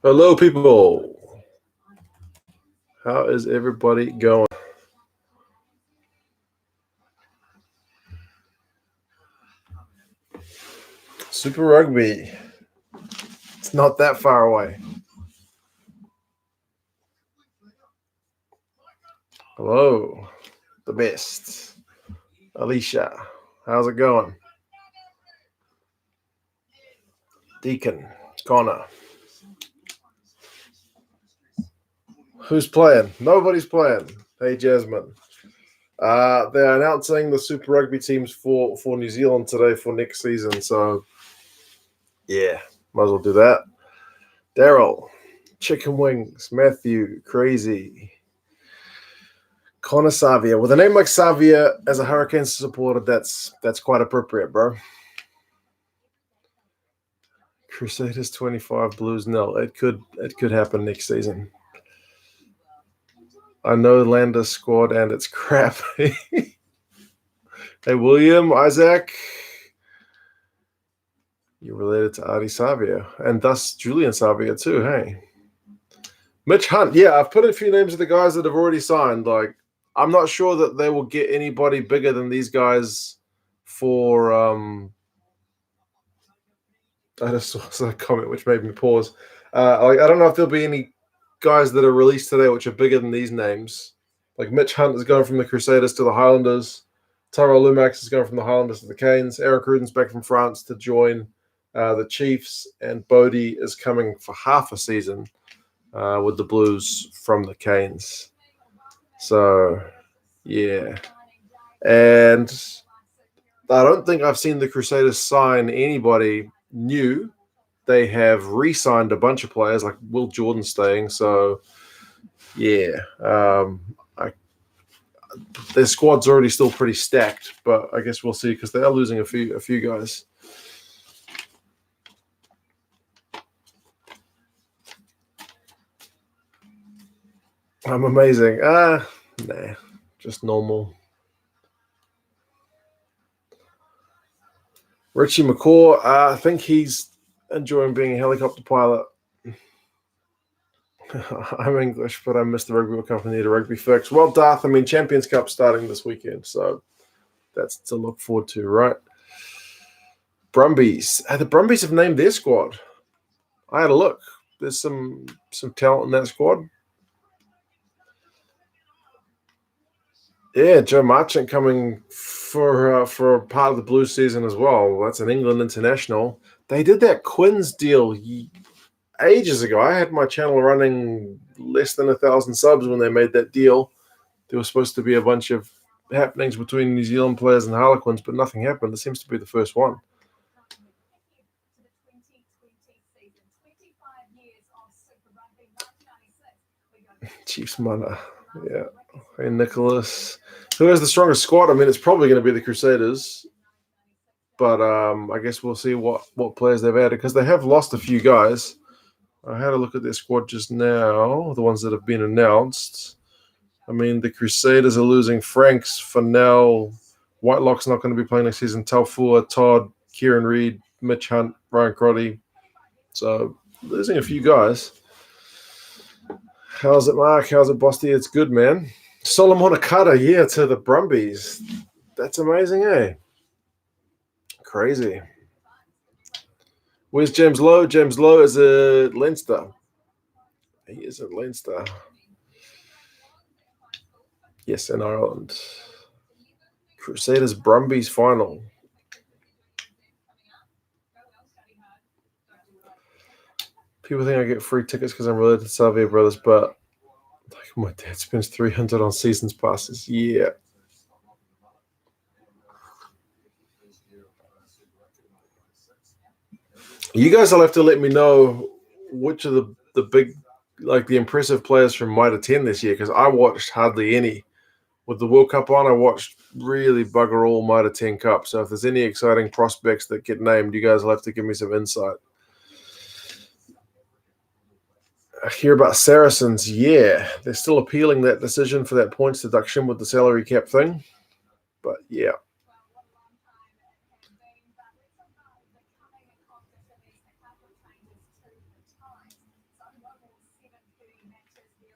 Hello, people. How is everybody going? Super Rugby. It's not that far away. Hello, the best. Alicia, how's it going? Deacon, Connor. Who's playing? Nobody's playing. Hey, Jasmine. They're announcing the Super Rugby teams for New Zealand today for next season. So, yeah, might as well do that. Daryl, Chicken Wings, Matthew, Crazy, Connor Savia. With a name like Savia as a Hurricanes supporter, that's quite appropriate, bro. Crusaders 25, Blues nil. It could happen next season. I know Landers squad and it's crap. Hey, William, Isaac. You're related to Artie Savia and thus Julian Savia too, hey? Mitch Hunt. Yeah, I've put a few names of the guys that have already signed. Like, I'm not sure that they will get anybody bigger than these guys for I just saw a comment which made me pause. I don't know if there'll be any guys that are released today which are bigger than these names. Like Mitch Hunt is going from the Crusaders to the Highlanders. Tyrell Lumax is going from the Highlanders to the Canes. Eric Ruden's back from France to join the Chiefs. And Bodie is coming for half a season with the Blues from the Canes. So, yeah. And I don't think I've seen the Crusaders sign anybody new. They have re-signed a bunch of players, like Will Jordan staying. So, yeah, their squad's already still pretty stacked, but I guess we'll see because they are losing a few guys. I'm amazing. Nah, just normal. Richie McCaw, I think he's enjoying being a helicopter pilot. I'm English, but I miss the Rugby World Cup and need a rugby fix. Well, Darth, I mean, Champions Cup starting this weekend, so that's to look forward to, right? Brumbies. The Brumbies have named their squad. I had a look. There's some talent in that squad. Yeah, Joe Marchant coming for part of the Blues season as well. That's an England international. They did that Quins deal ages ago. I had my channel running less than 1,000 subs when they made that deal. There was supposed to be a bunch of happenings between New Zealand players and Harlequins, but nothing happened. This seems to be the first one. Chiefs Mana. Yeah. Hey, Nicholas. Who has the strongest squad? I mean, it's probably going to be the Crusaders. But I guess we'll see what players they've added because they have lost a few guys. I had a look at their squad just now, the ones that have been announced. I mean, the Crusaders are losing Franks, Fennell, Whitelock's not going to be playing next season, Taufua, Todd, Kieran Reid, Mitch Hunt, Ryan Crotty. So losing a few guys. How's it, Mark? How's it, Bosty? It's good, man. Solomon Akata, yeah, to the Brumbies. That's amazing, eh? Crazy. Where's James Lowe? James Lowe is at Leinster. He is at Leinster. Yes, in Ireland. Crusaders Brumbies final. People think I get free tickets because I'm related to Savia Brothers, but like my dad spends 300 on seasons passes. Yeah. You guys will have to let me know which of the big, like the impressive players from Mitre 10 this year, because I watched hardly any. With the World Cup on, I watched really bugger all Mitre 10 Cup. So if there's any exciting prospects that get named, you guys will have to give me some insight. I hear about Saracens. Yeah, they're still appealing that decision for that points deduction with the salary cap thing. But yeah.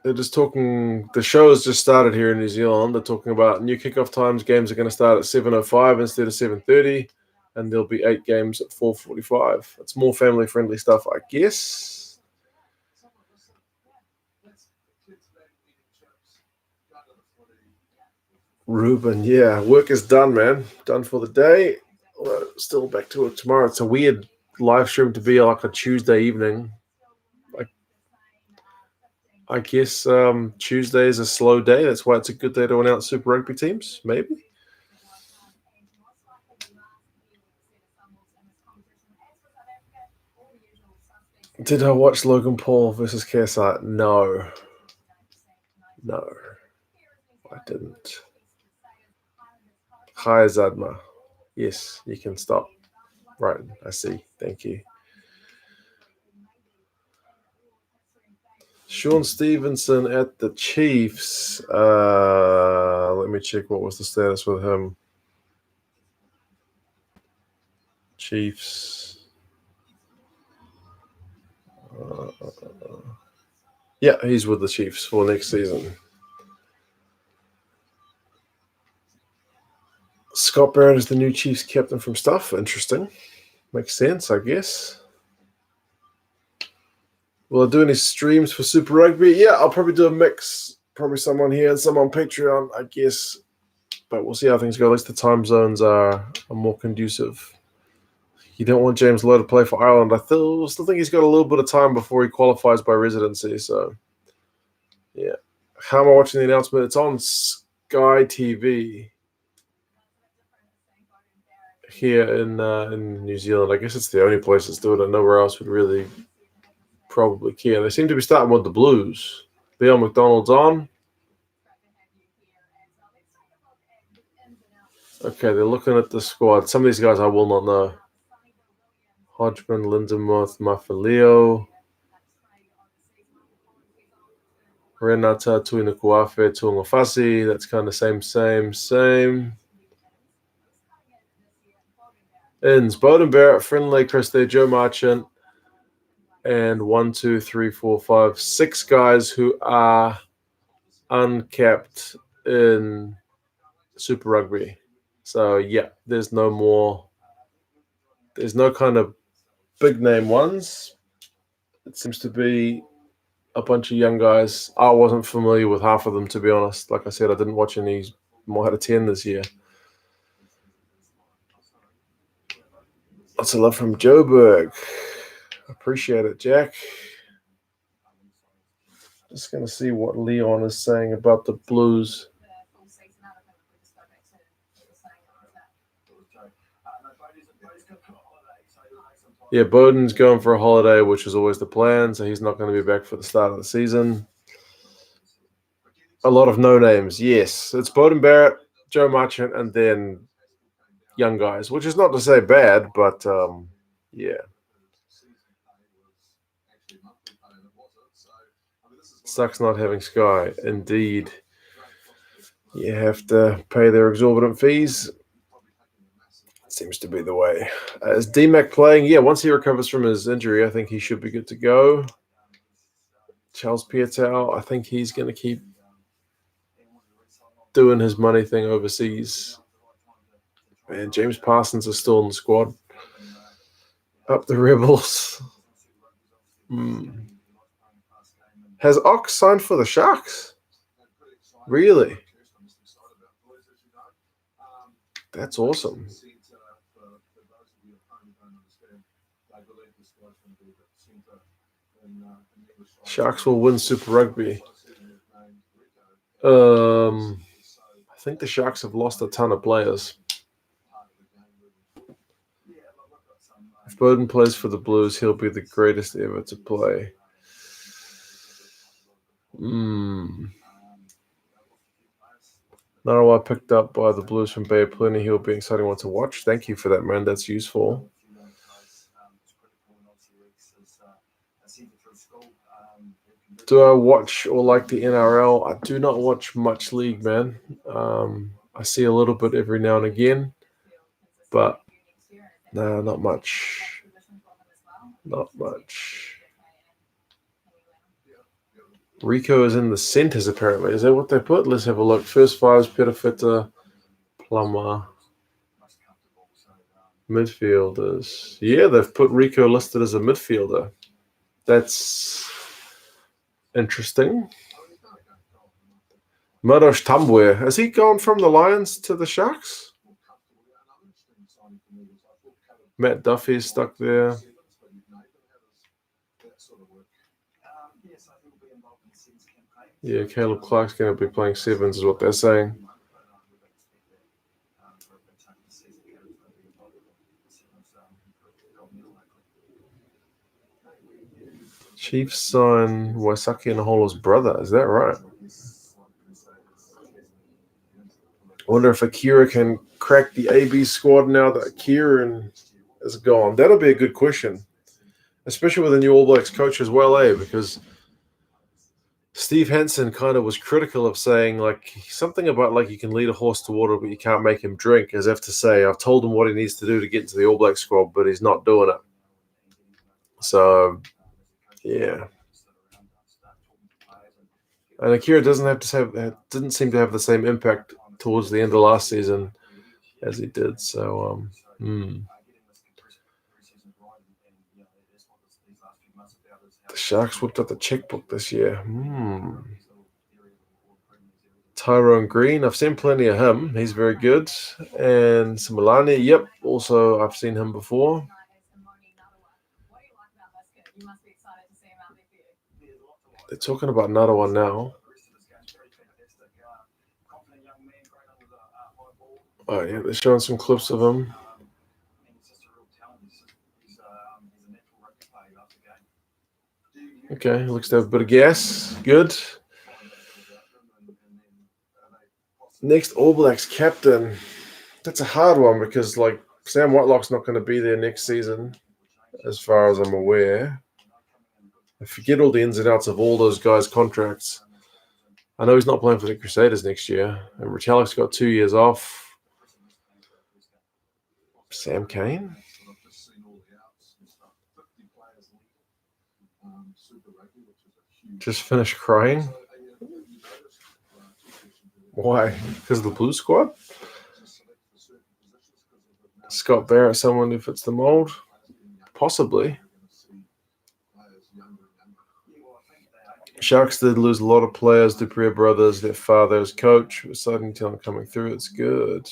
they're just talking. The show has just started here in New Zealand. They're talking about new kickoff times. Games are going to start at 7:05 instead of 7:30, and there'll be 8 games at 4:45. It's more family friendly stuff, I guess. Ruben, yeah, work is done, man. Done for the day. Still back to it tomorrow. It's a weird live stream to be like a Tuesday evening. I guess Tuesday is a slow day. That's why it's a good day to announce Super Rugby teams, maybe. Did I watch Logan Paul versus KSI? No, I didn't. Hi, Zadma. Yes, you can stop. Right, I see. Thank you. Sean Stevenson at the Chiefs. Let me check what was the status with him. Chiefs. Yeah, he's with the Chiefs for next season. Scott Barrett is the new Chiefs captain from Stuff. Interesting. Makes sense, I guess. Will I do any streams for Super Rugby? Yeah, I'll probably do a mix. Probably someone here and some on Patreon, I guess. But we'll see how things go. At least the time zones are more conducive. You don't want James Lowe to play for Ireland. I still think he's got a little bit of time before he qualifies by residency. So, yeah. How am I watching the announcement? It's on Sky TV here in New Zealand. I guess it's the only place that's doing it. Nowhere else would really probably care. They seem to be starting with the Blues. Leon McDonald's on. Okay, they're looking at the squad. Some of these guys I will not know. Hodgman, Lindenmuth, Mafaleo, Renata, Tuinakuafe, Tuangafasi. That's kind of same. Ins, Bowden Barrett, Finlay, Christie, Joe Marchant, and 1, 2, 3, 4, 5, 6 guys who are uncapped in Super Rugby. So, yeah, there's no kind of big name ones. It seems to be a bunch of young guys. I wasn't familiar with half of them, to be honest. Like I said, I didn't watch any more out of 10 this year. Lots of love from Joburg. Appreciate it, Jack. Just going to see what Leon is saying about the Blues. Yeah, Bowden's going for a holiday, which is always the plan, so he's not going to be back for the start of the season. A lot of no names, yes. It's Bowden Barrett, Joe Marchant, and then young guys, which is not to say bad, but yeah. Sucks not having Sky. Indeed. You have to pay their exorbitant fees. Seems to be the way. Is DMAC playing? Yeah, once he recovers from his injury, I think he should be good to go. Charles Piatow, I think he's going to keep doing his money thing overseas. Man, James Parsons is still in the squad. Up the Rebels. Has Ox signed for the Sharks? Really? That's awesome. Sharks will win Super Rugby. I think the Sharks have lost a ton of players. If Bowden plays for the Blues, he'll be the greatest ever to play. Narawa picked up by the Blues from Bay of Plenty. He'll be an exciting one to watch. Thank you for that, man. That's useful. Do I watch or like the NRL? I do not watch much league, man. I see a little bit every now and again, but no, not much. Not much. Rico is in the centres, apparently. Is that what they put? Let's have a look. First fives, Petafeta, Plummer. Midfielders. Yeah, they've put Rico listed as a midfielder. That's interesting. Marosh Tambwe. Has he gone from the Lions to the Sharks? Matt Duffy's stuck there. Yeah, Caleb Clark's going to be playing sevens is what they're saying. Chiefs sign Waisaki and Holo's brother. Is that right? I wonder if Akira can crack the AB squad now that Akira is gone. That'll be a good question, especially with a new All Blacks coach as well, because Steve Hansen kind of was critical of saying something about you can lead a horse to water, but you can't make him drink, as if to say, I've told him what he needs to do to get into the All Blacks squad, but he's not doing it. So, yeah. And Akira didn't seem to have the same impact towards the end of last season as he did. So, the Sharks whipped up the checkbook this year. Tyrone Green, I've seen plenty of him. He's very good. And Similani, yep, also I've seen him before. They're talking about another one now. Oh, yeah, they're showing some clips of him. Okay, looks to have a bit of gas. Good. Next All Blacks captain. That's a hard one because, Sam Whitelock's not going to be there next season, as far as I'm aware. I forget all the ins and outs of all those guys' contracts. I know he's not playing for the Crusaders next year. And Retallick's got 2 years off. Sam Cane? Just finished crying? Why? Because of the Blue Squad? Scott Barrett, someone who fits the mold? Possibly. Sharks did lose a lot of players. Dupree brothers, their father's coach, exciting talent coming through. It's good.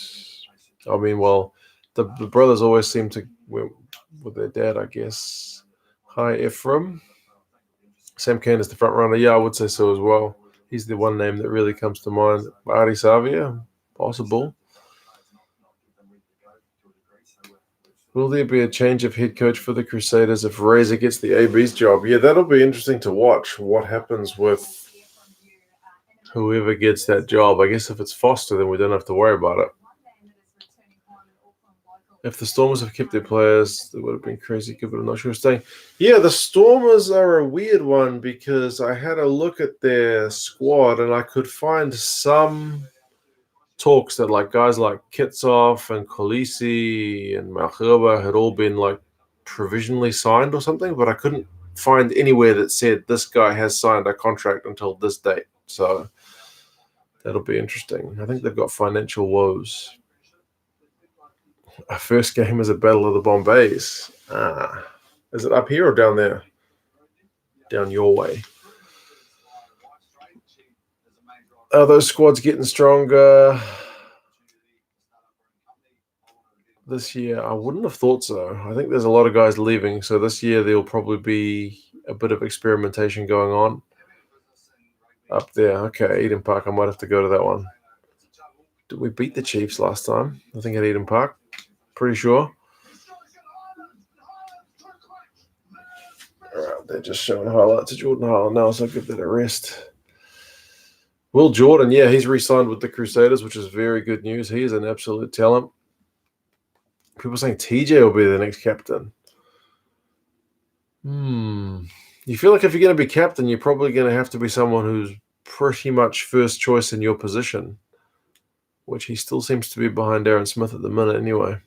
I mean, well, the brothers always seem to, with their dad, I guess. Hi, Ephraim. Sam Cane is the front runner. Yeah, I would say so as well. He's the one name that really comes to mind. Ari Savia, possible. Will there be a change of head coach for the Crusaders if Razor gets the AB's job? Yeah, that'll be interesting to watch. What happens with whoever gets that job? I guess if it's Foster, then we don't have to worry about it. If the Stormers have kept their players, it would have been crazy good, but I'm not sure staying. Yeah, the Stormers are a weird one because I had a look at their squad and I could find some talks that guys like Kitsov and Kolisi and Malherba had all been provisionally signed or something, but I couldn't find anywhere that said this guy has signed a contract until this date. So that'll be interesting. I think they've got financial woes. Our first game is a Battle of the Bombays. Is it up here or down there? Down your way. Are those squads getting stronger this year? I wouldn't have thought so. I think there's a lot of guys leaving, so this year there'll probably be a bit of experimentation going on up there. Okay, Eden Park. I might have to go to that one. Did we beat the Chiefs last time? I think at Eden Park. Pretty sure. All right, they're just showing highlights of Jordan Harlan now, so I'll give that a rest. Will Jordan, yeah, he's re-signed with the Crusaders, which is very good news. He is an absolute talent. People saying TJ will be the next captain. You feel like if you're going to be captain, you're probably going to have to be someone who's pretty much first choice in your position, which he still seems to be behind Aaron Smith at the minute anyway.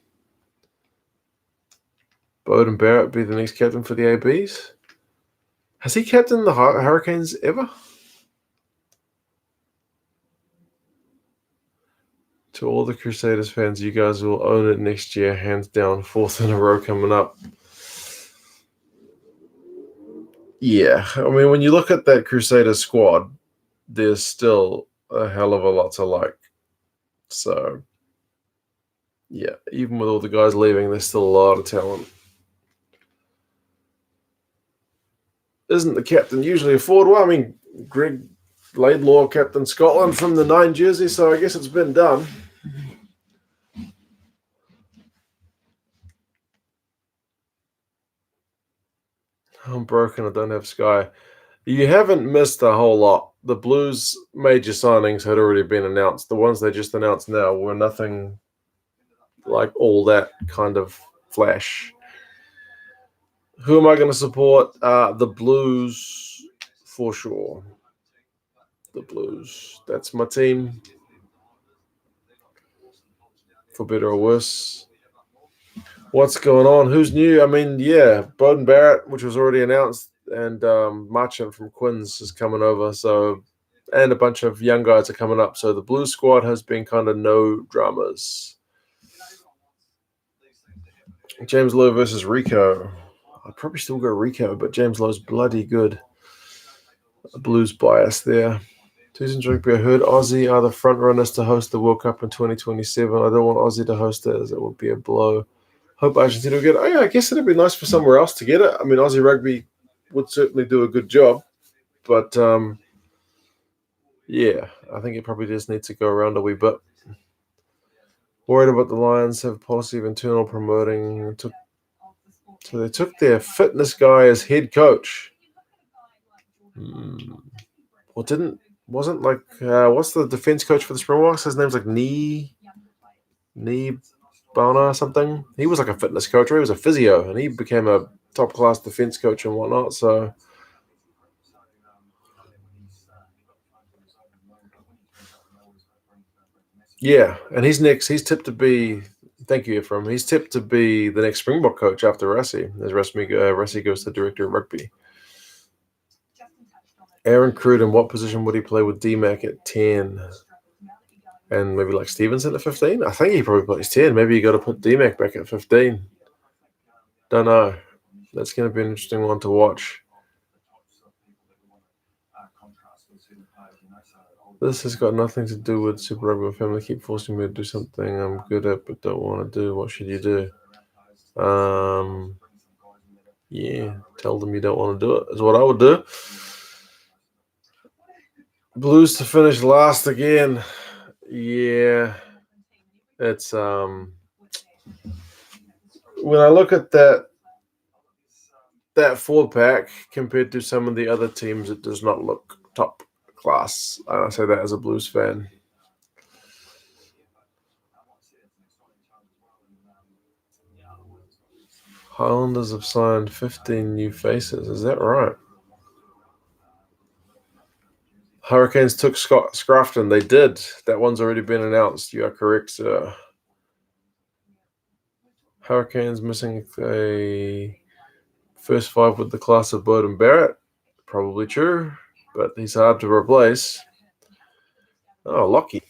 Bowden Barrett be the next captain for the ABs? Has he captained the Hurricanes ever? To all the Crusaders fans, you guys will own it next year, hands down. 4th in a row coming up. Yeah, I mean, when you look at that Crusaders squad, there's still a hell of a lot to like. So, yeah, even with all the guys leaving, there's still a lot of talent. Isn't the captain usually a forward? Well, I mean, Greg Laidlaw, captain Scotland from the 9 jersey, so I guess it's been done. I'm broken. I don't have Sky. You haven't missed a whole lot. The Blues' major signings had already been announced. The ones they just announced now were nothing like all that kind of flash. Who am I going to support? The Blues, for sure. The Blues. That's my team. For better or worse. What's going on? Who's new? I mean, yeah, Bowden Barrett, which was already announced, and Marchant from Quins is coming over. So, and a bunch of young guys are coming up. So the Blues squad has been kind of no dramas. James Lowe versus Rico. I'd probably still go Rico, but James Lowe's bloody good. A Blues bias there. Susan Rugby, I heard Aussie are the front runners to host the World Cup in 2027. I don't want Aussie to host it as it would be a blow. Hope Argentina will get it. Oh, yeah, I guess it'd be nice for somewhere else to get it. I mean, Aussie Rugby would certainly do a good job. But, yeah, I think it probably just needs to go around a wee bit. Worried about the Lions have policy of internal promoting. So they took their fitness guy as head coach. Well, wasn't like what's the defense coach for the Springboks? His name's like Nee Bana or something. He was like a fitness coach, or he was a physio, and he became a top class defense coach and whatnot. So yeah, and he's next. He's tipped to be. Thank you, Ephraim. He's tipped to be the next Springbok coach after Rassie, as Rassie goes to director of rugby. Aaron Cruden, what position would he play with DMAC at 10? And maybe like Stevenson at 15? I think he probably plays 10. Maybe you got to put DMAC back at 15. Don't know. That's going to be an interesting one to watch. This has got nothing to do with Super Rugby family. Keep forcing me to do something I'm good at but don't want to do. What should you do? Yeah, tell them you don't want to do it is what I would do. Blues to finish last again. Yeah. It's when I look at that forward pack compared to some of the other teams, it does not look top class. I say that as a Blues fan. Highlanders have signed 15 new faces. Is that right? Hurricanes took Scott Scrafton. They did. That one's already been announced. You are correct, sir. Hurricanes missing a first 5 with the class of Bowden Barrett. Probably true, but he's hard to replace. Oh, lucky.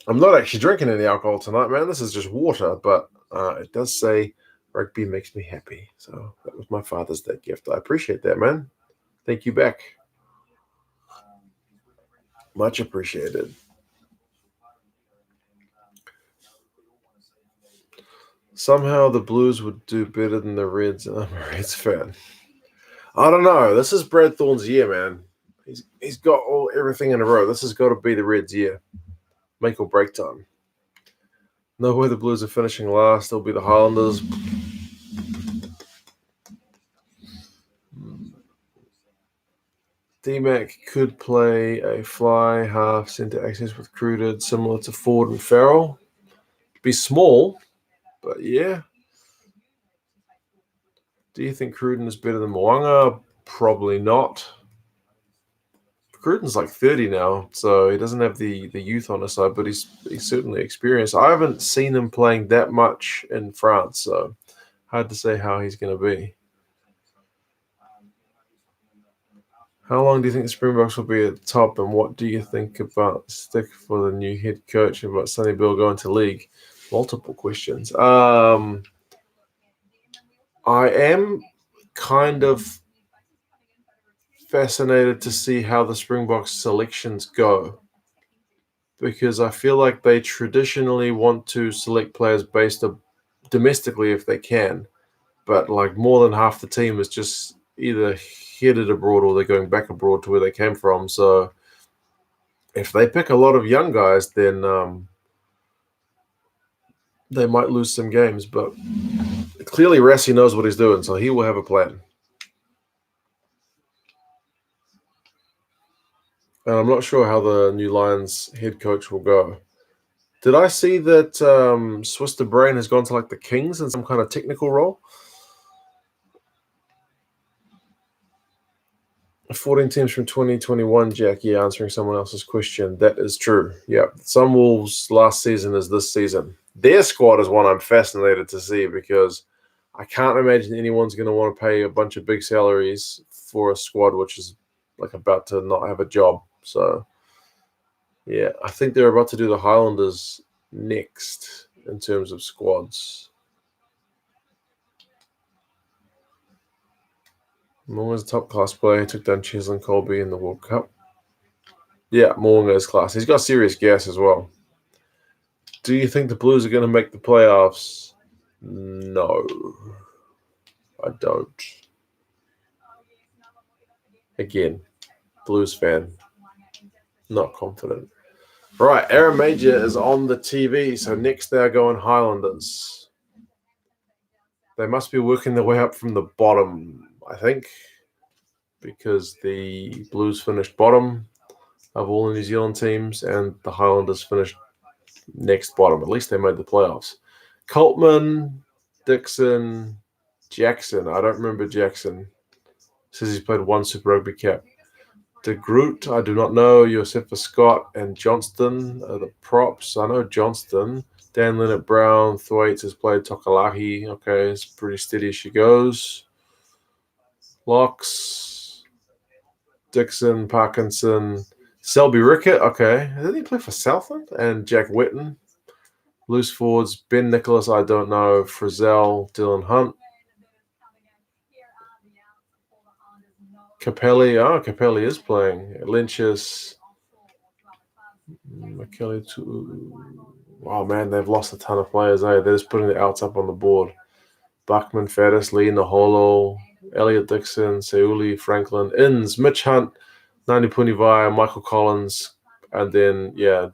I'm not actually drinking any alcohol tonight, man. This is just water, but it does say rugby makes me happy. So that was my Father's Day gift. I appreciate that, man. Thank you back. Much appreciated. Somehow the Blues would do better than the Reds. I'm a Reds fan. I don't know. This is Brad Thorne's year, man. He's got everything in a row. This has got to be the Reds' year. Make or break time. No way the Blues are finishing last. It'll be the Highlanders. DMAC could play a fly half centre access with Cruden, similar to Ford and Farrell. Be small, but yeah. Do you think Cruden is better than Mo'unga? Probably not. Cruden's like 30 now, so he doesn't have the youth on his side, but he's certainly experienced. I haven't seen him playing that much in France, so hard to say how he's going to be. How long do you think the Springboks will be at the top, and what do you think about stick for the new head coach and about Sonny Bill going to league? Multiple questions. I am kind of fascinated to see how the Springboks selections go, because I feel like they traditionally want to select players based domestically if they can, but like more than half the team is just either headed abroad or they're going back abroad to where they came from. So if they pick a lot of young guys, then they might lose some games. But clearly Rassi knows what he's doing, so he will have a plan. And I'm not sure how the new Lions head coach will go. Did I see that Swiss de Brain has gone to like the Kings in some kind of technical role? 14 teams from 2021, Jackie, answering someone else's question. That is true. Yeah. Some Wolves last season is this season. Their squad is one I'm fascinated to see because I can't imagine anyone's going to want to pay a bunch of big salaries for a squad which is like about to not have a job. So, yeah, I think they're about to do the Highlanders next in terms of squads. Moonga's a top-class player. He took down Cheslin Colby in the World Cup. Yeah, Moonga is class. He's got serious gas as well. Do you think the Blues are going to make the playoffs? No, I don't. Again, Blues fan, not confident. Right, Aaron Major is on the TV, so next they are going Highlanders. They must be working their way up from the bottom, I think, because the Blues finished bottom of all the New Zealand teams and the Highlanders finished next bottom. At least they made the playoffs. Coltman, Dixon, Jackson. I don't remember Jackson. Says he's played one Super Rugby cap. De Groot, I do not know. Josefa Scott and Johnston are the props. I know Johnston. Dan Leonard Brown, Thwaites has played Tokalaki. Okay, it's pretty steady as she goes. Locks, Dixon, Parkinson, Selby Rickett. Okay, did he play for Southland? And Jack Wetton. Loose forwards, Ben Nicholas, I don't know. Frizzell, Dylan Hunt. Capelli, Capelli is playing. Lynch's. McKelly, oh man, they've lost a ton of players. They're just putting the outs up on the board. Buckman, Faddis, Lee, Naholo, Elliot Dixon, Seuli, Franklin, Inns, Mitch Hunt, Nani Punivai, Michael Collins, and then, yeah,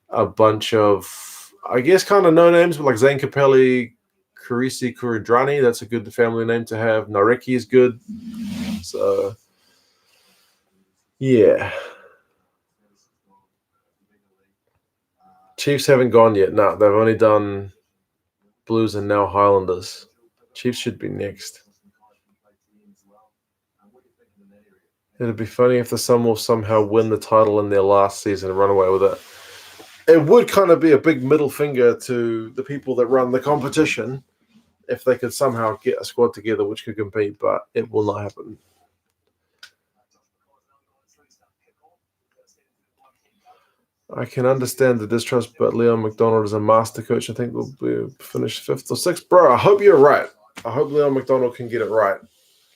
a bunch of, I guess, kind of no names, but like Zane Capelli, Karisi Kuridrani, that's a good family name to have. Nareki is good. So, yeah. Chiefs haven't gone yet. No, they've only done Blues and now Highlanders. Chiefs should be next. It'd be funny if the Sun will somehow win the title in their last season and run away with it. It would kind of be a big middle finger to the people that run the competition if they could somehow get a squad together which could compete, but it will not happen. I can understand the distrust, but Leon McDonald is a master coach. I think we'll be finish 5th or 6th. Bro, I hope you're right. I hope Leon McDonald can get it right.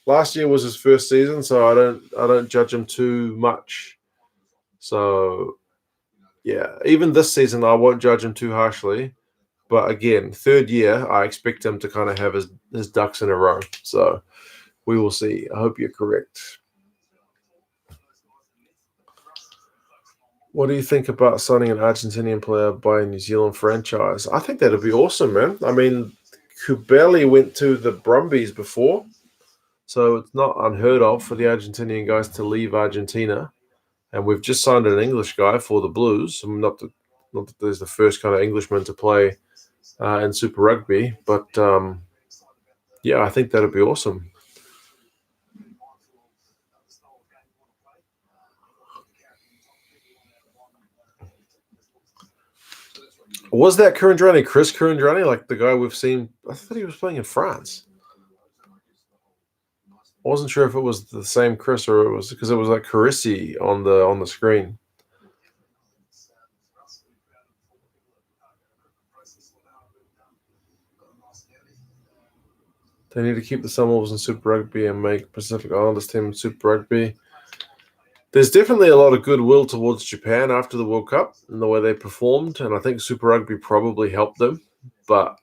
Last year was his first season, so I don't judge him too much. So, yeah, even this season, I won't judge him too harshly. But again, 3rd year, I expect him to kind of have his ducks in a row. So we will see. I hope you're correct. What do you think about signing an Argentinian player by a New Zealand franchise? I think that'd be awesome, man. I mean, Kubeli went to the Brumbies before, so it's not unheard of for the Argentinian guys to leave Argentina. And we've just signed an English guy for the Blues. Not that there's the first kind of Englishman to play in Super Rugby, but yeah, I think that'd be awesome. Was that Kurandrani, Chris Kurandrani, like the guy we've seen? I thought he was playing in France. wasn't sure if it was the same Chris or it was because it was like Carisi on the screen. They need to keep the Sunwolves in Super Rugby and make Pacific Islanders team in Super Rugby. There's definitely a lot of goodwill towards Japan after the World Cup and the way they performed, and I think Super Rugby probably helped them, but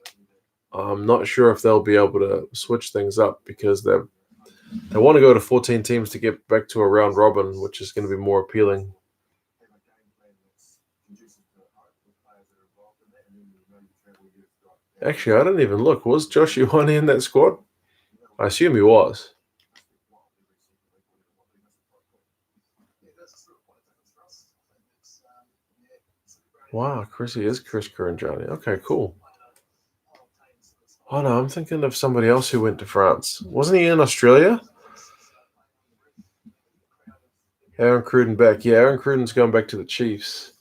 I'm not sure if they'll be able to switch things up because they want to go to 14 teams to get back to a round robin, which is going to be more appealing. Actually, I didn't even look. Was Josh Ioane in that squad? I assume he was. Wow, Chrissy is Chris Kuranjani. Okay, cool. Oh no, I'm thinking of somebody else who went to France. Wasn't he in Australia? Aaron Cruden back. Yeah, Aaron Cruden's going back to the Chiefs.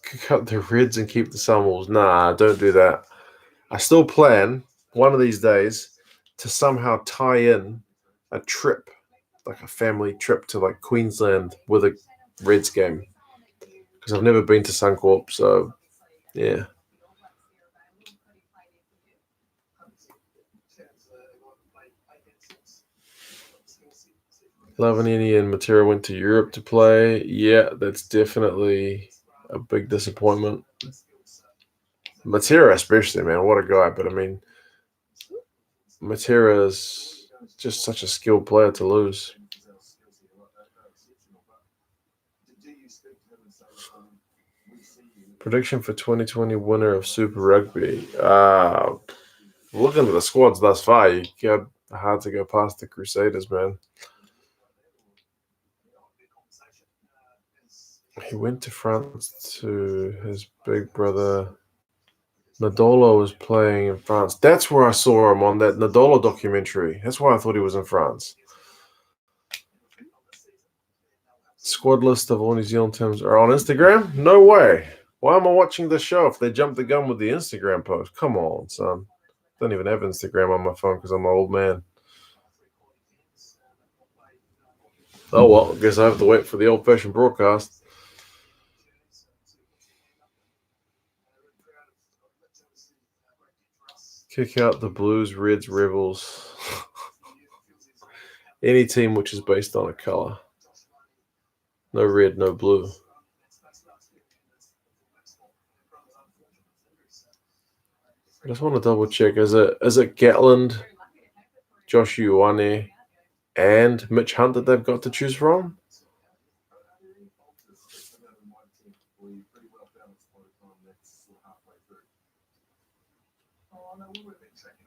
Kick out the Reds and keep the Sunwolves. Nah, don't do that. I still plan one of these days to somehow tie in a trip, like a family trip to like Queensland with a Reds game. Because I've never been to Suncorp, so yeah. Lavanini and Matera went to Europe to play. Yeah, that's definitely a big disappointment. Matera especially, man, what a guy. But I mean, Matera is just such a skilled player to lose. Prediction for 2020 winner of Super Rugby. Looking at the squads thus far, you got hard to go past the Crusaders, man. He went to France to his big brother. Nadolo was playing in France. That's where I saw him on that Nadolo documentary. That's why I thought he was in France. Squad list of all New Zealand teams are on Instagram? No way. Why am I watching this show if they jumped the gun with the Instagram post? Come on, son. Don't even have Instagram on my phone because I'm an old man. Oh, well, I guess I have to wait for the old-fashioned broadcast. Kick out the Blues, Reds, Rebels. Any team which is based on a color. No red, no blue. I just want to double check. Is it Gatland, Josh Ioane, and Mitch Hunt that they've got to choose from?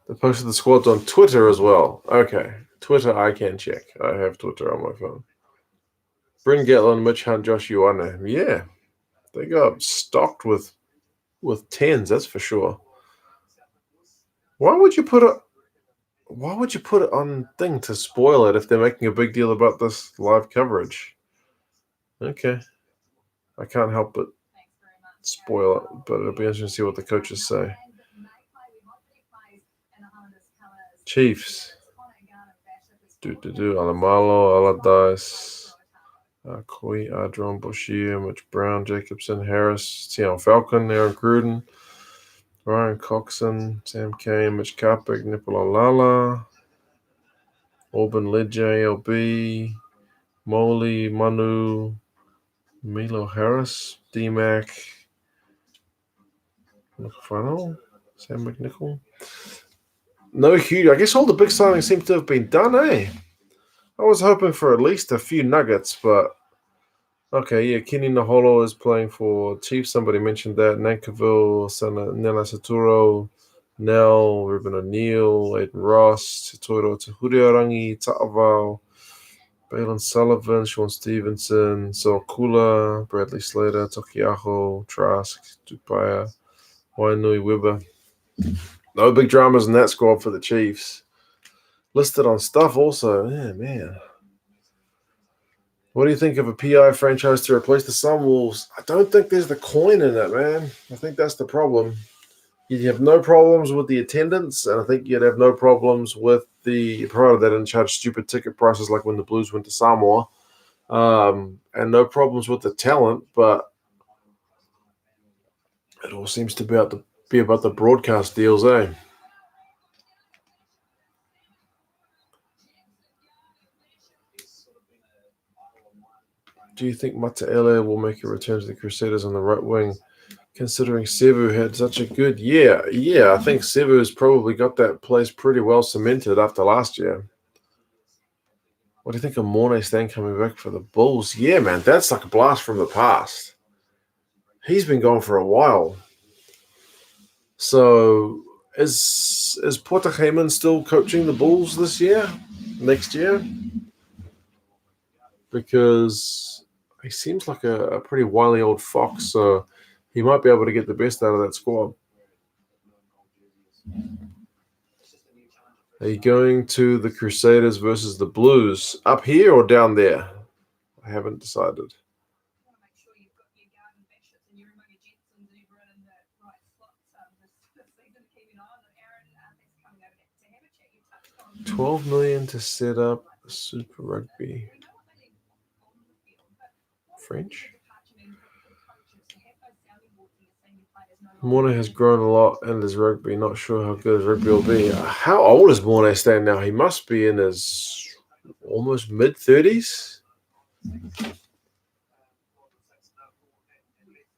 They posted the squads on Twitter as well. Okay. Twitter I can check. I have Twitter on my phone. Bryn Gatland, Mitch Hunt, Josh Ioane. Yeah. They got stocked with tens, that's for sure. Why would you put it on thing to spoil it if they're making a big deal about this live coverage? Okay. I can't help but spoil it, but it'll be interesting to see what the coaches say. Chiefs. Alamalo, Allardyce, Koi, Adron, Boshier, Mitch Brown, Jacobson, Harris, Tian Falcon, Aaron Cruden, Ryan Coxon, Sam Kane, Mitch Karpik, Nicola Lala, Auburn Ledge, ALB, Moley, Manu, Milo Harris, D-Mac, McFarnell, Sam McNichol. No huge. I guess all the big signings seem to have been done, eh? I was hoping for at least a few nuggets, but okay, yeah. Kenny Naholo is playing for Chiefs. Somebody mentioned that. Nankiville, Nela Saturo, Nell, Ruben O'Neill, Aiden Ross, Totoro Tahuriarangi, Ta'aval, Balin Sullivan, Sean Stevenson, Kula, Bradley Slater, Tokiaho, Trask, Tupaya, Wainui Weber. No big dramas in that squad for the Chiefs. Listed on stuff also. Yeah, man. What do you think of a PI franchise to replace the Sunwolves? I don't think there's the coin in it, man. I think that's the problem. You'd have no problems with the attendance, and I think you'd have no problems with provided they didn't charge stupid ticket prices like when the Blues went to Samoa, and no problems with the talent, but it all seems to be about the broadcast deals, eh? Do you think Mataele will make a return to the Crusaders on the right wing, considering Sevu had such a good year? Yeah, I think Sevu's probably got that place pretty well cemented after last year. What do you think of Mornay Stan coming back for the Bulls? Yeah, man, that's like a blast from the past. He's been gone for a while. So is Porter Heyman still coaching the Bulls next year? Because he seems like a pretty wily old fox, so he might be able to get the best out of that squad. Are you going to the Crusaders versus the Blues up here or down there? I haven't decided. $12 million to set up Super Rugby. French? Mornay has grown a lot in his rugby. Not sure how good his rugby will be. How old is Mornay Stan now? He must be in his almost mid-30s.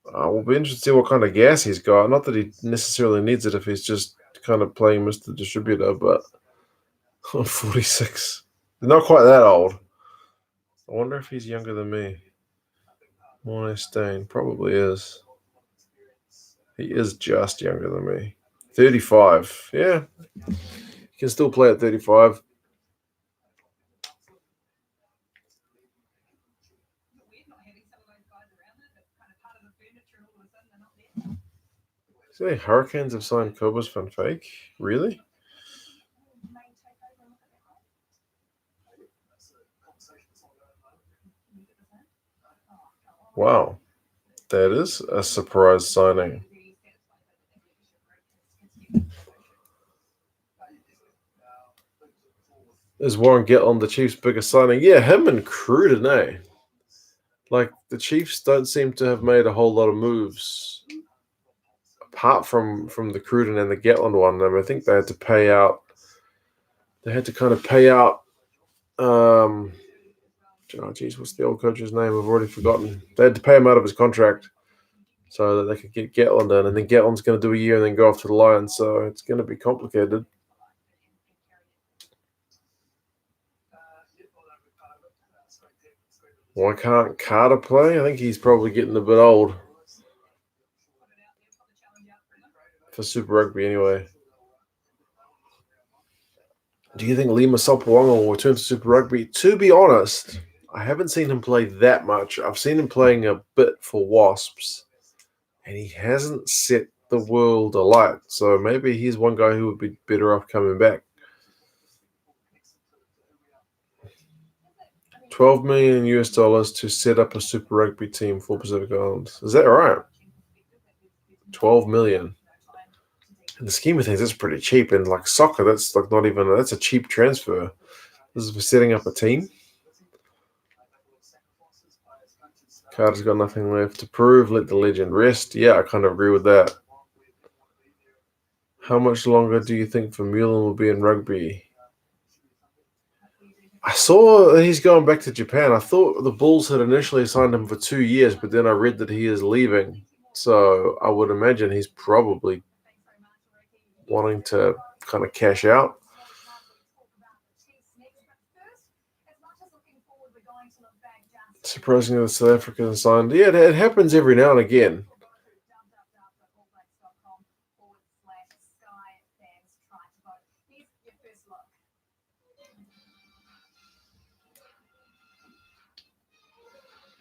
We'll be interested to see what kind of gas he's got. Not that he necessarily needs it if he's just kind of playing Mr. Distributor, but 46. Not quite that old. I wonder if he's younger than me. Mornay Stan probably is. He is just younger than me. 35. Yeah. He can still play at 35. Say Hurricanes have signed Cobus Van Fake? Really? Wow. That is a surprise signing. Is Warren Gatland the Chiefs' biggest signing? Yeah, him and Cruden, eh? Like, the Chiefs don't seem to have made a whole lot of moves apart from the Cruden and the Gatland one. I think they had to pay out. They had to kind of pay out. Oh, geez, what's the old coach's name? I've already forgotten. They had to pay him out of his contract so that they could get Gatland in, and then Gatland's going to do a year and then go off to the Lions. So it's going to be complicated. Why can't Carter play? I think he's probably getting a bit old. For Super Rugby, anyway. Do you think Lima Sopawanga will return to Super Rugby? To be honest, I haven't seen him play that much. I've seen him playing a bit for Wasps, and he hasn't set the world alight. So maybe he's one guy who would be better off coming back. 12 million US dollars to set up a Super Rugby team for Pacific Islands. Is that right? 12 million. In the scheme of things, that's pretty cheap. And like soccer, that's like not even that's a cheap transfer. This is for setting up a team. Carter's got nothing left to prove. Let the legend rest. Yeah, I kind of agree with that. How much longer do you think Vermeulen will be in rugby? I saw that he's going back to Japan. I thought the Bulls had initially signed him for 2 years, but then I read that he is leaving. So I would imagine he's probably wanting to kind of cash out. Surprisingly, the South African signed. Yeah, it happens every now and again.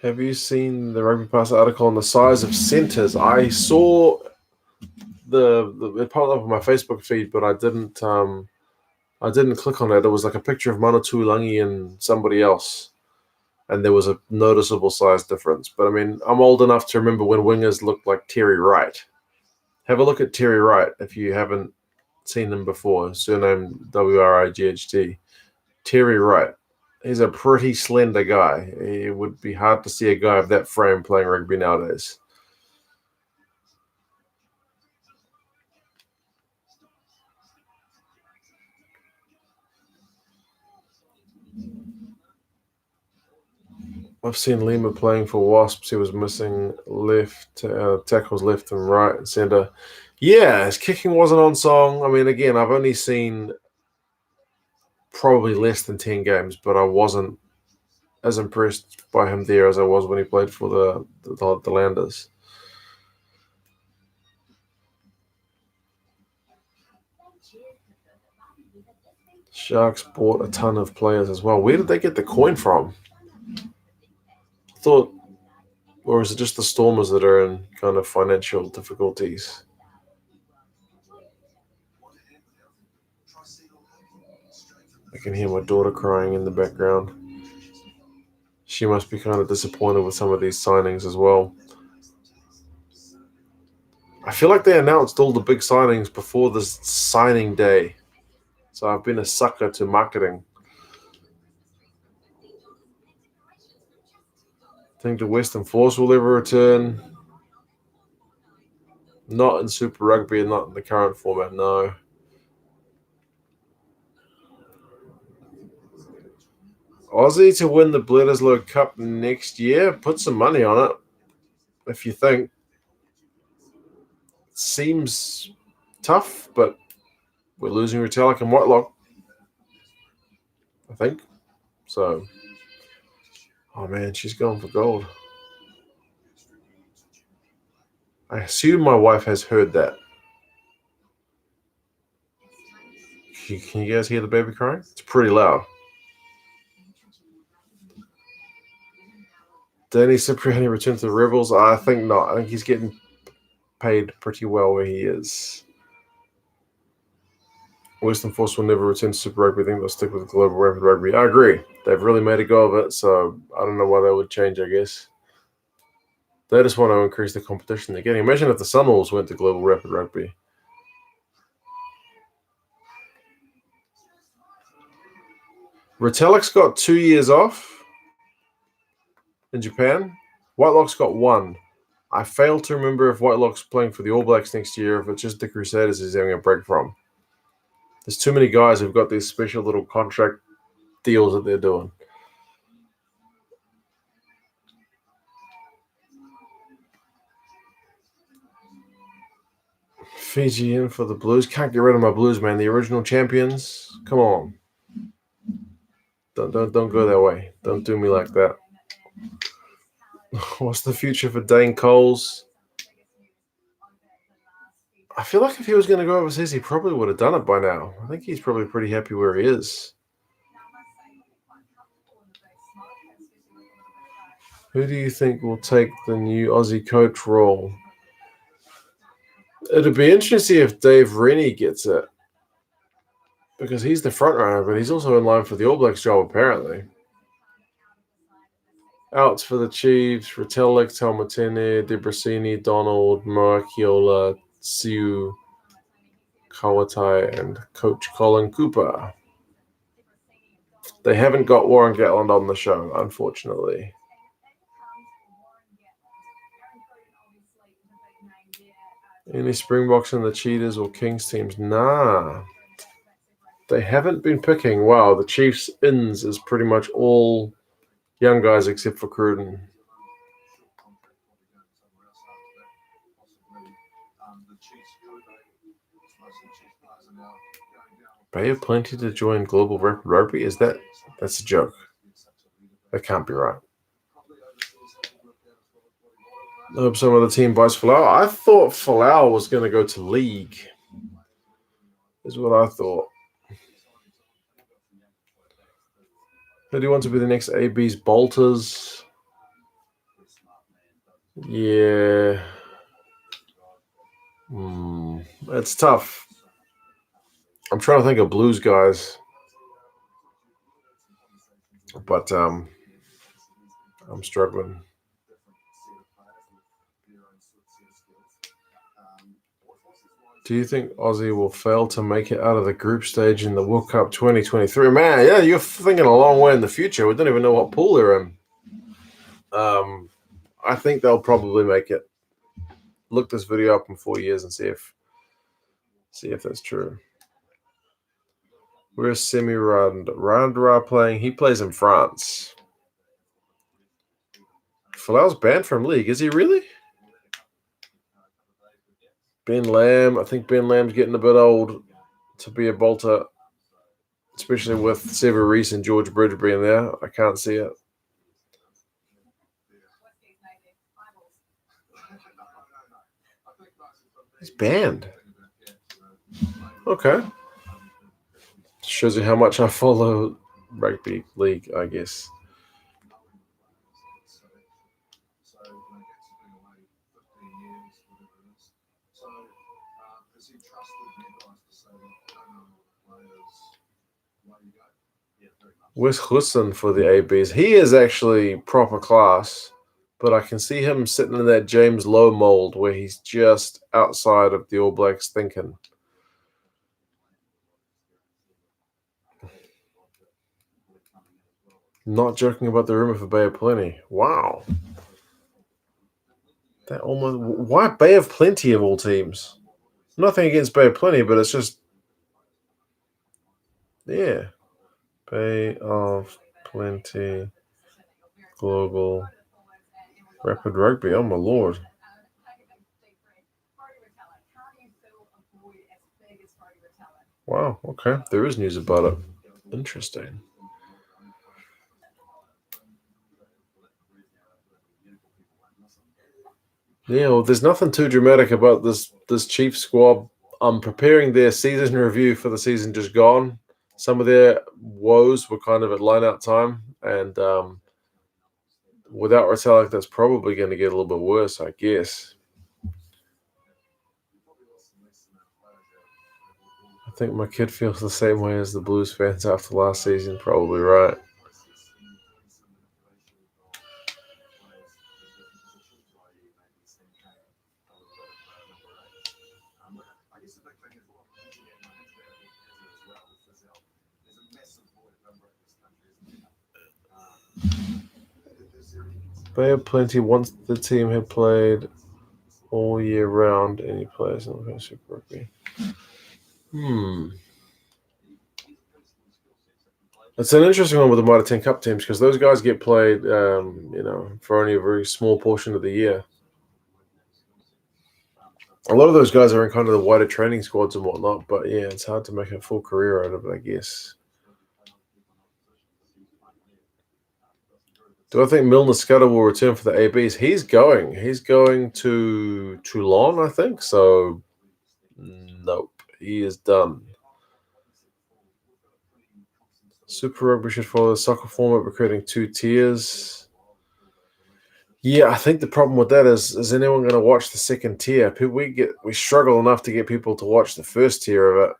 Have you seen the Rugby Pass article on the size of centres? I saw it popped up on my Facebook feed, but I didn't click on it. It was like a picture of Manatulangi and somebody else, and there was a noticeable size difference. But I mean, I'm old enough to remember when wingers looked like Terry Wright. Have a look at Terry Wright if you haven't seen him before. Surname Wright. Terry Wright. He's a pretty slender guy. It would be hard to see a guy of that frame playing rugby nowadays. I've seen Lima playing for Wasps. He was missing tackles left and right and centre. Yeah, his kicking wasn't on song. I mean, again, I've only seen probably less than 10 games, but I wasn't as impressed by him there as I was when he played for the Landers. Sharks bought a ton of players as well. Where did they get the coin from? I thought, or is it just the Stormers that are in kind of financial difficulties? I can hear my daughter crying in the background. She must be kind of disappointed with some of these signings as well. I feel like they announced all the big signings before this signing day. So I've been a sucker to marketing. Think the Western Force will ever return? Not in Super Rugby and not in the current format, no. Aussie to win the Bledisloe Cup next year? Put some money on it, if you think. Seems tough, but we're losing Retallick and Whitelock, I think. So, oh man, she's going for gold. I assume my wife has heard that. Can you guys hear the baby crying? It's pretty loud. Danny Cipriani return to the Rebels? I think not. I think he's getting paid pretty well where he is. Western Force will never return to Super Rugby. I think they'll stick with Global Rapid Rugby. I agree. They've really made a go of it, so I don't know why they would change, I guess. They just want to increase the competition they're getting. Imagine if the Sunwolves went to Global Rapid Rugby. Retallick's got 2 years off in Japan. Whitelock's got 1. I fail to remember if Whitelock's playing for the All Blacks next year, if it's just the Crusaders he's having a break from. There's too many guys who've got these special little contract deals that they're doing. Fiji in for the Blues. Can't get rid of my Blues, man. The original champions. Come on. Don't go that way. Don't do me like that. What's the future for Dane Coles? I feel like if he was going to go overseas, he probably would have done it by now. I think he's probably pretty happy where he is. Who do you think will take the new Aussie coach role? It'd be interesting to see if Dave Rennie gets it, because he's the front runner, but he's also in line for the All Blacks job, apparently. Outs for the Chiefs: Retallick, Talmatene, Debrasini, Donald, Moakiola, Siu, Kawatai, and Coach Colin Cooper. They haven't got Warren Gatland on the show, unfortunately. Any Springboks in the Cheetahs or Kings teams? Nah. They haven't been picking. Wow, the Chiefs' ins is pretty much all young guys except for Cruden. Bay of Plenty to join Global Rapid Rugby? That's a joke. That can't be right. I hope some other team buys Falau. I thought Falau was going to go to League. Is what I thought. Who do you want to be the next AB's Bolters? Yeah. It's tough. I'm trying to think of Blues guys. But I'm struggling. Do you think Aussie will fail to make it out of the group stage in the World Cup 2023? Man, yeah, you're thinking a long way in the future. We don't even know what pool they're in. I think they'll probably make it. Look this video up in 4 years and see if that's true. Where's Semi Randra playing? He plays in France. Falau's banned from league. Is he really? Ben Lamb. I think Ben Lamb's getting a bit old to be a bolter, especially with Sever Reese and George Bridge being there. I can't see it. He's banned. Okay. Shows you how much I follow rugby league, I guess. Wes Husson for the ABs. He is actually proper class, but I can see him sitting in that James Lowe mold where he's just outside of the All Blacks thinking. Not joking about the rumor for Bay of Plenty. Wow. That almost. Why Bay of Plenty of all teams? Nothing against Bay of Plenty, but it's just. Yeah. Bay of Plenty. Global. Rapid Rugby. Oh, my lord. Wow. Okay. There is news about it. Interesting. Yeah, well, there's nothing too dramatic about this Chiefs squad. Preparing their season review for the season just gone. Some of their woes were kind of at line-out time, and without Retallick, that's probably going to get a little bit worse, I guess. I think my kid feels the same way as the Blues fans after last season. Probably right. Bay of Plenty, once the team had played all year round, any players in the Super Rugby. It's an interesting one with the Mitre 10 Cup teams because those guys get played, for only a very small portion of the year. A lot of those guys are in kind of the wider training squads and whatnot, but yeah, it's hard to make a full career out of it, I guess. Do I think Milner Scudder will return for the ABs? He's going. He's going to Toulon, I think. So, nope. He is done. Super Rugby should follow the soccer format by creating 2 tiers. Yeah, I think the problem with that is anyone going to watch the second tier? We struggle enough to get people to watch the first tier of it.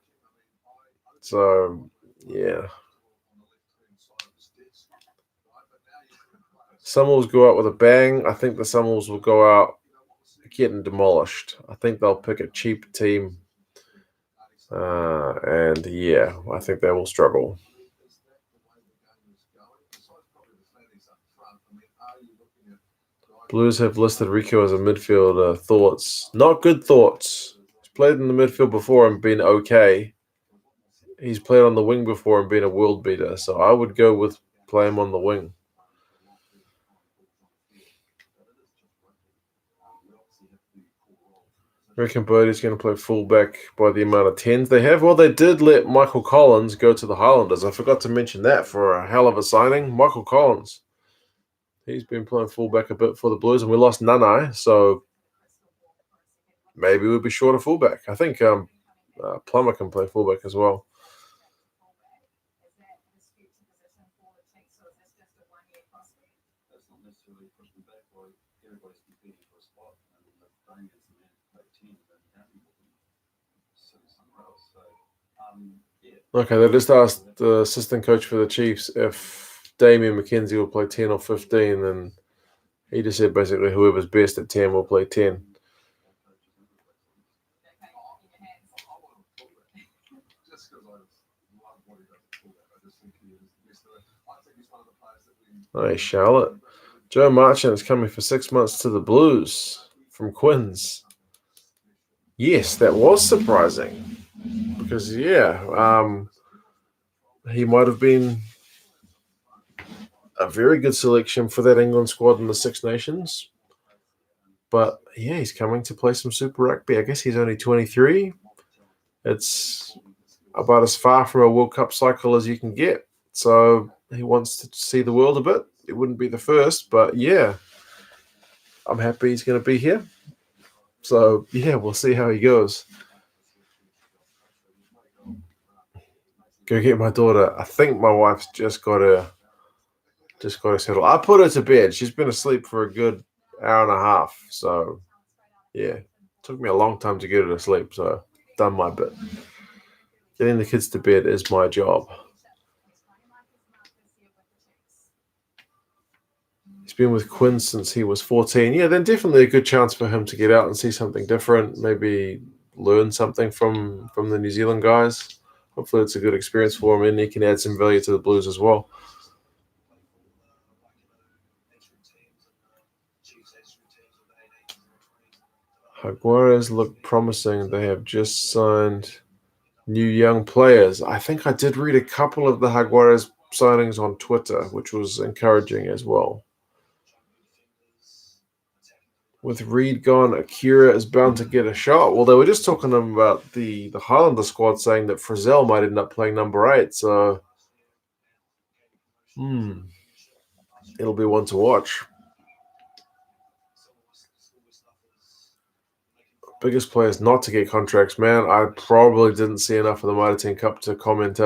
So, yeah. Summers go out with a bang. I think the Summers will go out getting demolished. I think they'll pick a cheap team. And yeah, I think they will struggle. Blues have listed Rico as a midfielder. Thoughts? Not good thoughts. He's played in the midfield before and been okay. He's played on the wing before and been a world beater. So I would go with play him on the wing. I reckon Bodie's going to play fullback by the amount of 10s they have. Well, they did let Michael Collins go to the Highlanders. I forgot to mention that for a hell of a signing. Michael Collins. He's been playing fullback a bit for the Blues, and we lost Nanai, so maybe we'll be short of fullback. I think Plummer can play fullback as well. Okay, they just asked the assistant coach for the Chiefs if Damian McKenzie will play 10 or 15, and he just said basically whoever's best at 10 will play 10. Hey, Charlotte. Joe Marchant is coming for 6 months to the Blues from Quins. Yes, that was surprising because, he might have been a very good selection for that England squad in the Six Nations. But, yeah, he's coming to play some Super Rugby. I guess he's only 23. It's about as far from a World Cup cycle as you can get. So he wants to see the world a bit. It wouldn't be the first, but, yeah, I'm happy he's going to be here. So, yeah, we'll see how he goes. Go get my daughter. I think my wife's just got her settled. I put her to bed. She's been asleep for a good hour and a half. So, yeah, it took me a long time to get her to sleep. So, done my bit. Getting the kids to bed is my job. He's been with Quinn since he was 14. Yeah, then definitely a good chance for him to get out and see something different. Maybe learn something from the New Zealand guys. Hopefully it's a good experience for him and he can add some value to the Blues as well. Jaguares look promising. They have just signed new young players. I think I did read a couple of the Jaguares signings on Twitter, which was encouraging as well. With Reed gone, Akira is bound to get a shot. Well, they were just talking about the Highlander squad saying that Frizzell might end up playing number 8. So, it'll be one to watch. Biggest players not to get contracts, man. I probably didn't see enough of the Mitre 10 Cup to comment.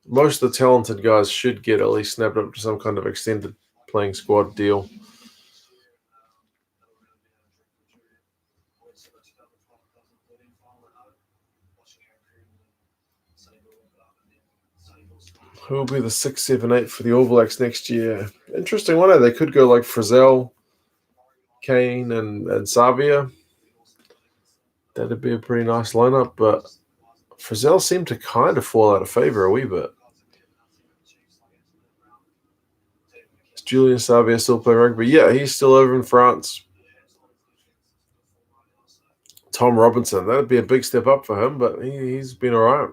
Most of the talented guys should get at least snapped up to some kind of extended playing squad deal. Who will be the 6, 7, 8 for the All Blacks next year? Interesting one. They could go like Frizzell, Kane, and Savia. That'd be a pretty nice lineup, but Frizzell seemed to kind of fall out of favour a wee bit. Is Julian Savia still playing rugby? Yeah, he's still over in France. Tom Robinson, that'd be a big step up for him, but he's been all right.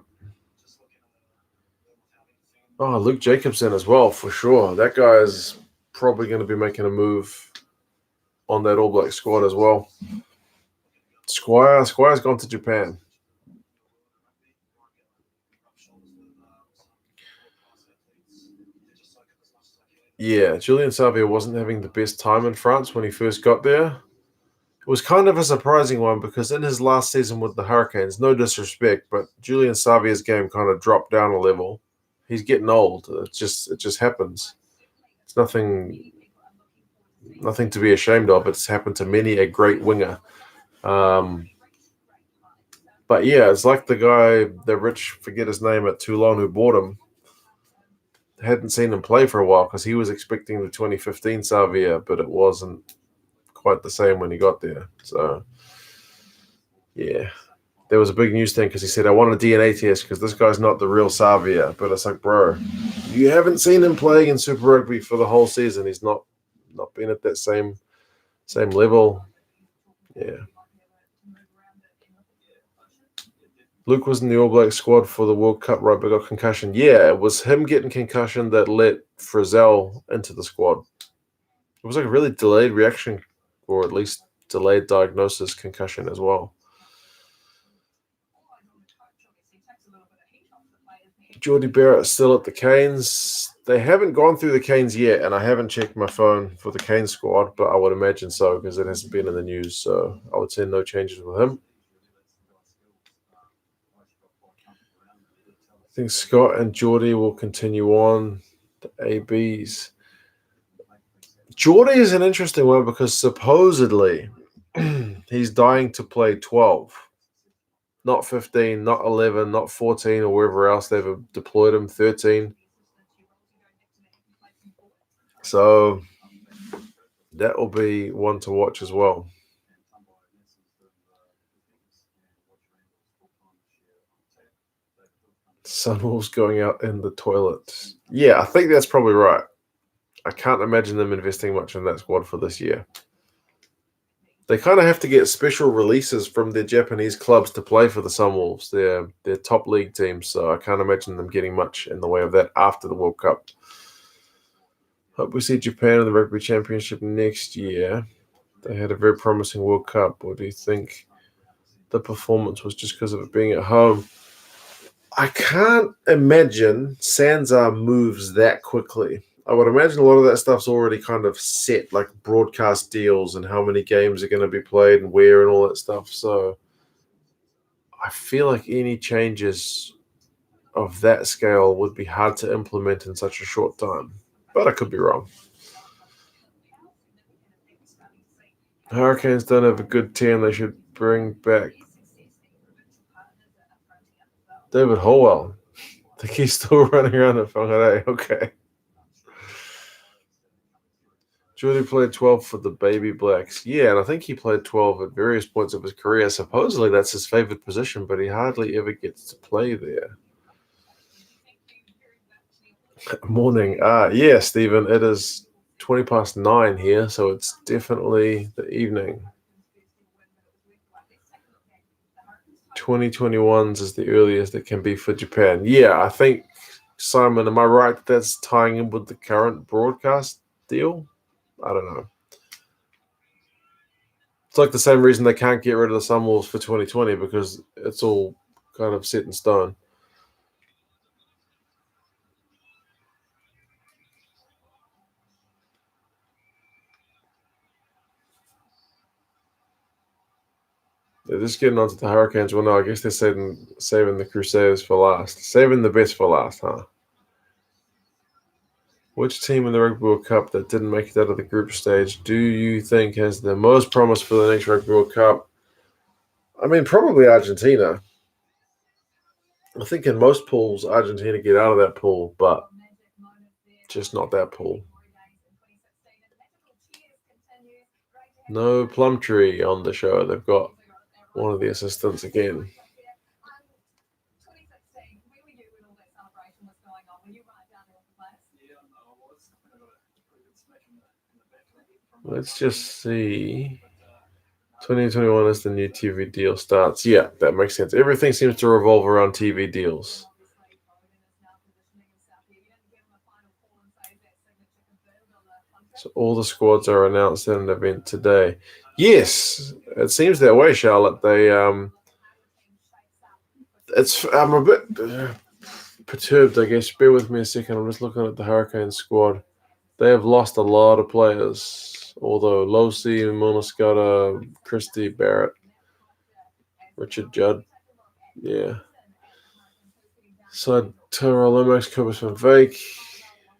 Oh, Luke Jacobson as well, for sure. That guy is probably going to be making a move on that All Black squad as well. Squire's gone to Japan. Yeah, Julian Savia wasn't having the best time in France when he first got there. It was kind of a surprising one because in his last season with the Hurricanes, no disrespect, but Julian Savia's game kind of dropped down a level. He's getting old. It just happens. It's nothing to be ashamed of. It's happened to many a great winger. But yeah, it's like the guy, the rich, forget his name at Toulon, who bought him. Hadn't seen him play for a while because he was expecting the 2015 Savia, but it wasn't quite the same when he got there. So, yeah, there was a big news thing because he said, I want a DNA test because this guy's not the real Savia. But it's like, bro, you haven't seen him playing in Super Rugby for the whole season. He's not been at that same level. Yeah. Luke was in the All Black squad for the World Cup, right, but got concussion. Yeah, it was him getting concussion that let Frizzell into the squad. It was like a really delayed reaction, or at least delayed diagnosis concussion as well. Geordie Barrett still at the Canes. They haven't gone through the Canes yet, and I haven't checked my phone for the Canes squad, but I would imagine so because it hasn't been in the news. So I would say no changes with him. I think Scott and Geordie will continue on. The ABs. Geordie is an interesting one because supposedly he's dying to play 12. Not 15, not 11, not 14 or wherever else they've deployed him, 13. So that will be one to watch as well. Sunwolves going out in the toilet. Yeah, I think that's probably right. I can't imagine them investing much in that squad for this year. They kind of have to get special releases from their Japanese clubs to play for the Sunwolves. They're top league teams, so I can't imagine them getting much in the way of that after the World Cup. Hope we see Japan in the Rugby Championship next year. They had a very promising World Cup. Or do you think the performance was just because of it being at home? I can't imagine Sansa moves that quickly. I would imagine a lot of that stuff's already kind of set, like broadcast deals and how many games are going to be played and where and all that stuff. So I feel like any changes of that scale would be hard to implement in such a short time. But I could be wrong. Hurricanes don't have a good team. They should bring back David Holwell. I think he's still running around at Whangarei. Okay. Jordy played 12 for the Baby Blacks. Yeah, and I think he played 12 at various points of his career. Supposedly that's his favorite position, but he hardly ever gets to play there. Morning. Yeah, Stephen, it is 20 past 9 here, so it's definitely the evening. 2021s is the earliest it can be for Japan. Yeah, I think, Simon, am I right that that's tying in with the current broadcast deal? I don't know. It's like the same reason they can't get rid of the Sunwolves for 2020 because it's all kind of set in stone. They're just getting onto the Hurricanes. Well, no, I guess they're saving the Crusaders for last. Saving the best for last, huh? Which team in the Rugby World Cup that didn't make it out of the group stage do you think has the most promise for the next Rugby World Cup? I mean, probably Argentina. I think in most pools, Argentina get out of that pool, but just not that pool. No Plumtree on the show. They've got one of the assistants again. Let's just see. 2021 is the new TV deal starts. Yeah, that makes sense. Everything seems to revolve around TV deals. So all the squads are announced at an event today. Yes, it seems that way, Charlotte. I'm a bit perturbed, I guess. Bear with me a second. I'm just looking at the Hurricane squad. They have lost a lot of players. Although Losi, Monoscata, Christie, Barrett, Richard Judd. Yeah. So Tyrell Lomax, Cobus Van Vyk,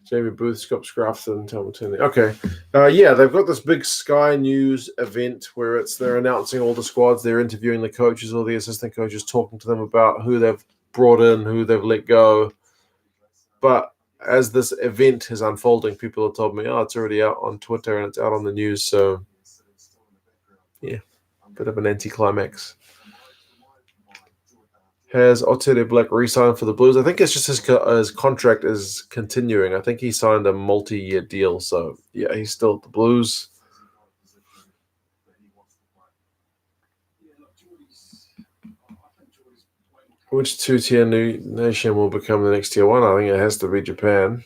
Jamie Booth, Scott Scrafton, Hamilton. Okay. Yeah, they've got this big Sky News event where they're announcing all the squads, they're interviewing the coaches, all the assistant coaches, talking to them about who they've brought in, who they've let go. But as this event is unfolding, people have told me, it's already out on Twitter and it's out on the news. So, yeah, bit of an anticlimax. Has Otere Black re-signed for the Blues? I think it's just his contract is continuing. I think he signed a multi-year deal. So, yeah, he's still at the Blues. Which two-tier nation will become the next tier one? I think it has to be Japan.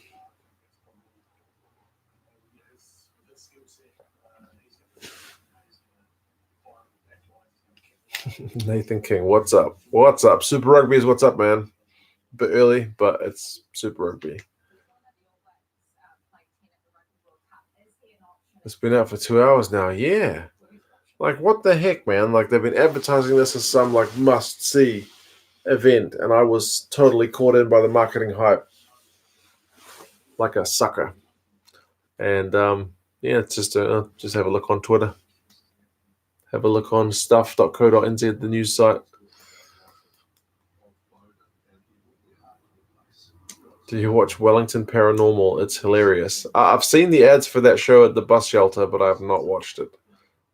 Nathan King, what's up? What's up? Super Rugby is what's up, man. A bit early, but it's Super Rugby. It's been out for 2 hours now. Yeah. Like, what the heck, man? Like, they've been advertising this as some, like, must-see event, and I was totally caught in by the marketing hype. Like a sucker. And, yeah, it's just have a look on Twitter. Have a look on stuff.co.nz, the news site. Do you watch Wellington Paranormal? It's hilarious. I've seen the ads for that show at the bus shelter, but I have not watched it.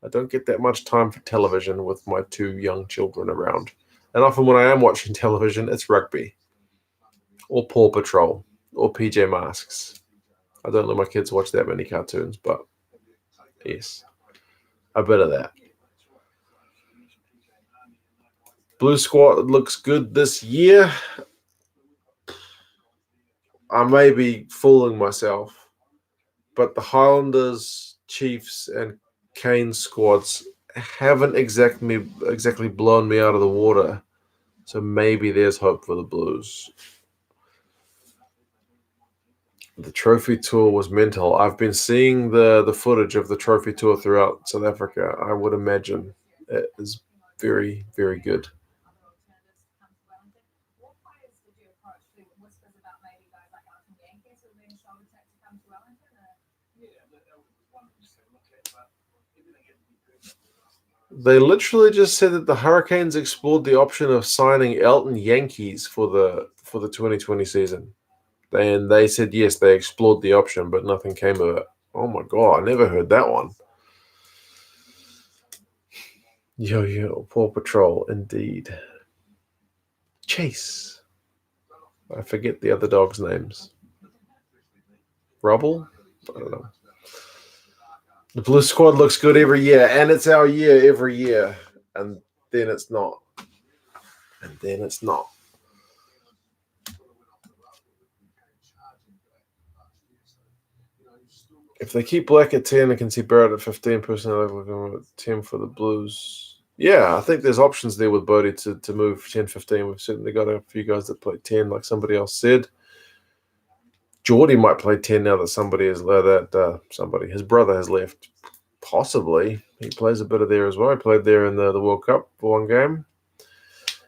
I don't get that much time for television with my two young children around. And often when I am watching television, it's rugby. or Paw Patrol or PJ Masks. I don't let my kids watch that many cartoons, but yes, a bit of that. Blue Squad looks good this year. I may be fooling myself, but the Highlanders, Chiefs, and Canes squads haven't exactly blown me out of the water. So maybe there's hope for the Blues. The trophy tour was mental. I've been seeing the footage of the trophy tour throughout South Africa. I would imagine it is very, very good. They literally just said that the Hurricanes explored the option of signing Elton Yankees for the 2020 season. And they said yes, they explored the option, but nothing came of it. Oh my god, I never heard that one. Yo, Paw Patrol, indeed. Chase. I forget the other dogs' names. Rubble? I don't know. The Blue Squad looks good every year, and it's our year every year. And then it's not. And then it's not. If they keep Black at 10, I can see Barrett at 15, personally at 10 for the Blues. Yeah, I think there's options there with Bodie to move 10, 15. We've certainly got a few guys that play 10, like somebody else said. Geordie might play 10 now that his brother has left. Possibly. He plays a bit of there as well. He played there in the World Cup for one game.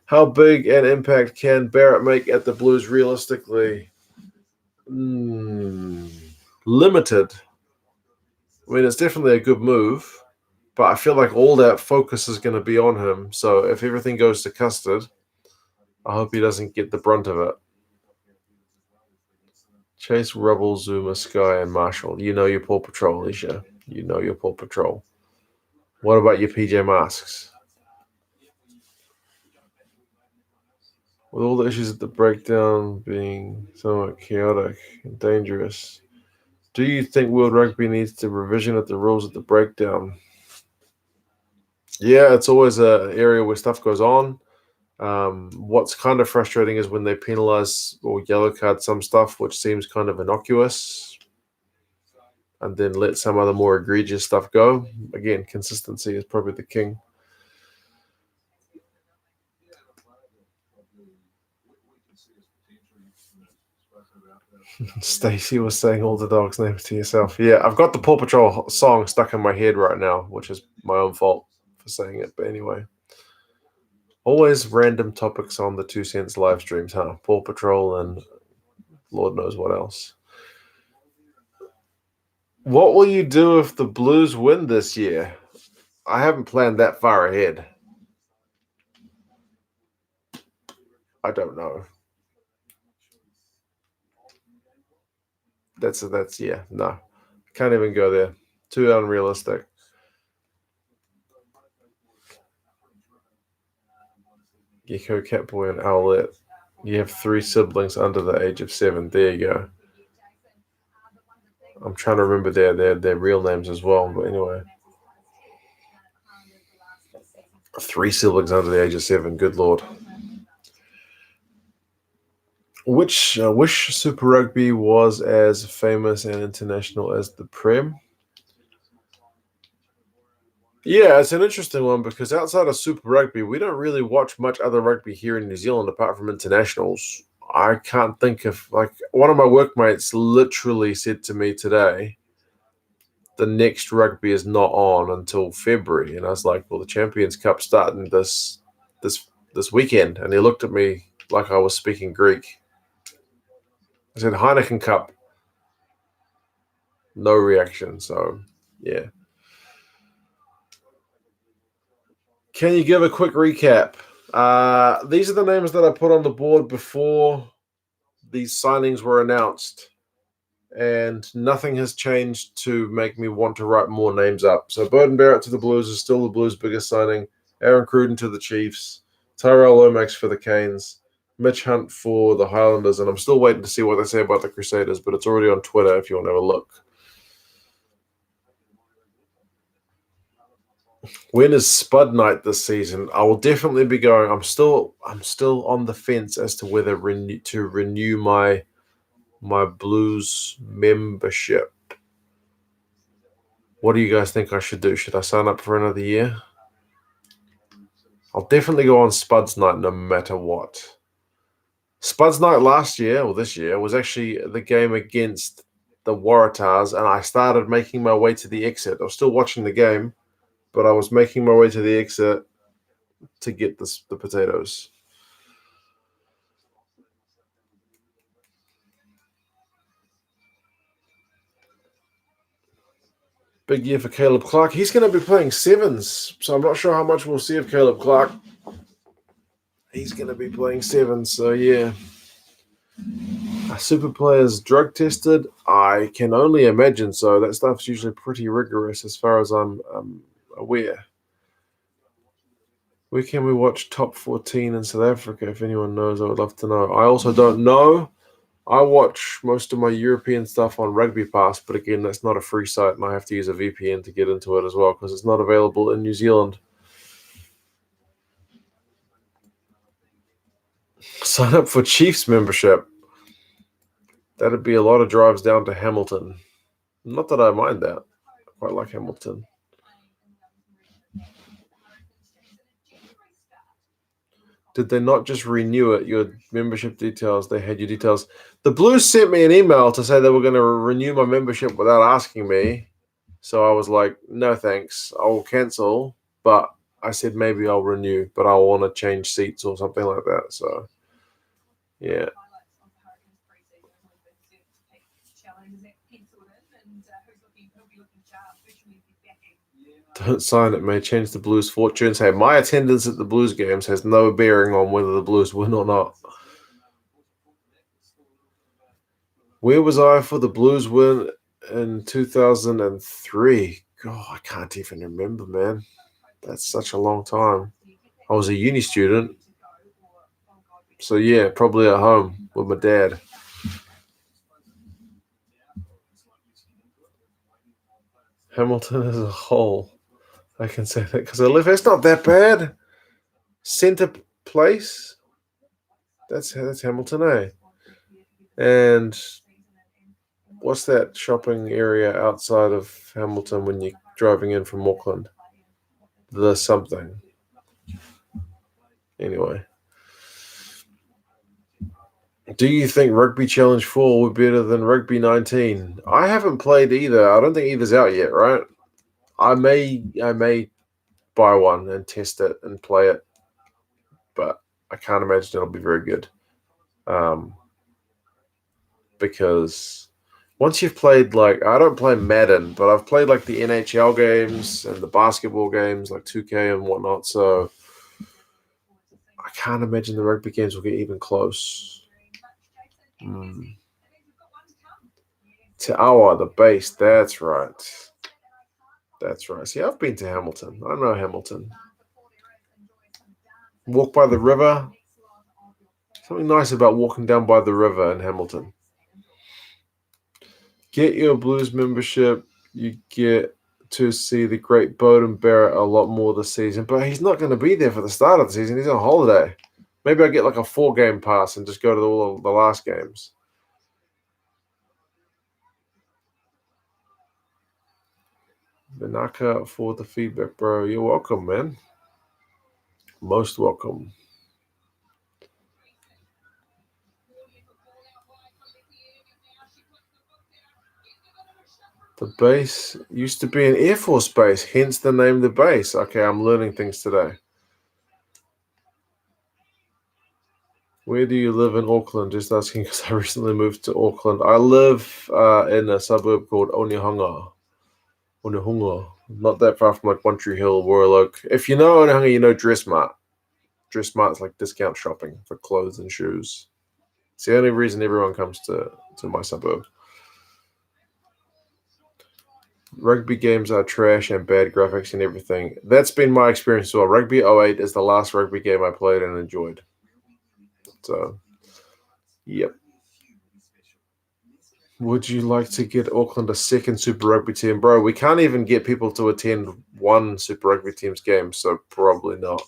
How big an impact can Barrett make at the Blues realistically? Limited. I mean, it's definitely a good move, but I feel like all that focus is going to be on him. So if everything goes to custard, I hope he doesn't get the brunt of it. Chase, Rubble, Zuma, Sky, and Marshall. You know your Paw Patrol, Isha. You know your Paw Patrol. What about your PJ Masks? With all the issues at the breakdown being somewhat chaotic and dangerous, do you think World Rugby needs to revision at the rules at the breakdown? Yeah, it's always an area where stuff goes on. What's kind of frustrating is when they penalize or yellow card some stuff, which seems kind of innocuous, and then let some other more egregious stuff go. Again, consistency is probably the king. Stacey was saying all the dogs' names to yourself. Yeah, I've got the Paw Patrol song stuck in my head right now, which is my own fault for saying it. But anyway, always random topics on the 2 Cents live streams, huh? Paw Patrol and Lord knows what else. What will you do if the Blues win this year? I haven't planned that far ahead. I don't know. That's no. Can't even go there. Too unrealistic. Gecko, Catboy, and Owlet. You have 3 siblings under the age of 7. There you go. I'm trying to remember their real names as well. But anyway. 3 siblings under the age of 7. Good Lord. Which wish Super Rugby was as famous and international as the Prem? Yeah, it's an interesting one because outside of Super Rugby, we don't really watch much other rugby here in New Zealand apart from internationals. I can't think of, like, one of my workmates literally said to me today, the next rugby is not on until February. And I was like, well, the Champions Cup starting this weekend. And he looked at me like I was speaking Greek. I said, Heineken Cup. No reaction. So, yeah. Can you give a quick recap? These are the names that I put on the board before these signings were announced. And nothing has changed to make me want to write more names up. So Beauden Barrett to the Blues is still the Blues' biggest signing. Aaron Cruden to the Chiefs. Tyrell Lomax for the Canes. Mitch Hunt for the Highlanders, and I'm still waiting to see what they say about the Crusaders, but it's already on Twitter if you want to have a look. When is Spud Night this season? I will definitely be going. I'm still on the fence as to whether to renew my Blues membership. What do you guys think I should do? Should I sign up for another year? I'll definitely go on Spud's Night no matter what. Spud's Night last year, or this year, was actually the game against the Waratahs, and I started making my way to the exit. I was still watching the game, but I was making my way to the exit to get the potatoes. Big year for Caleb Clark. He's going to be playing sevens, so I'm not sure how much we'll see of Caleb Clark. He's going to be playing sevens, so yeah. Super players drug tested? I can only imagine so. That stuff's usually pretty rigorous as far as I'm aware. Where can we watch top 14 in South Africa? If anyone knows, I would love to know. I also don't know. I watch most of my European stuff on Rugby Pass, but again, that's not a free site, and I have to use a VPN to get into it as well because it's not available in New Zealand. Sign up for Chiefs membership. That'd be a lot of drives down to Hamilton. Not that I mind that. I quite like Hamilton. Did they not just renew it? Your membership details, they had your details. The Blues sent me an email to say they were going to renew my membership without asking me. So I was like, no thanks, I will cancel. But I said maybe I'll renew, but I'll want to change seats or something like that. So, yeah. Don't sign, it may change the Blues' fortunes. Hey, my attendance at the Blues games has no bearing on whether the Blues win or not. Where was I for the Blues win in 2003? God, I can't even remember, man. That's such a long time. I was a uni student. So, yeah, probably at home with my dad. Hamilton as a whole. I can say that because I live. It's not that bad. Centre Place. That's Hamilton, eh? And what's that shopping area outside of Hamilton when you're driving in from Auckland? The something. Anyway. Do you think Rugby Challenge 4 would be better than Rugby 19? I haven't played either. I don't think either's out yet, right? I may buy one and test it and play it, but I can't imagine it'll be very good. Because once you've played, like, I don't play Madden, but I've played like the NHL games and the basketball games like 2K and whatnot, so I can't imagine the rugby games will get even close. Te Awa, the base, that's right. That's right. See, I've been to Hamilton. I know Hamilton. Walk by the river. Something nice about walking down by the river in Hamilton. Get your Blues membership. You get to see the great Bowden Barrett a lot more this season, but he's not going to be there for the start of the season. He's on holiday. Maybe I get like a 4-game pass and just go to all the last games. Benaka for the feedback, bro. You're welcome, man. Most welcome. The base used to be an Air Force base, hence the name the base. Okay, I'm learning things today. Where do you live in Auckland? Just asking because I recently moved to Auckland. I live in a suburb called Onehunga. Not that far from like One Tree Hill, Royal Oak. If you know Onehunga, you know Dressmart. Dressmart's like discount shopping for clothes and shoes. It's the only reason everyone comes to my suburb. Rugby games are trash and bad graphics and everything. That's been my experience as well. Rugby 08 is the last rugby game I played and enjoyed. So, yep. Would you like to get Auckland a second Super Rugby team? Bro, we can't even get people to attend one Super Rugby team's game, so probably not.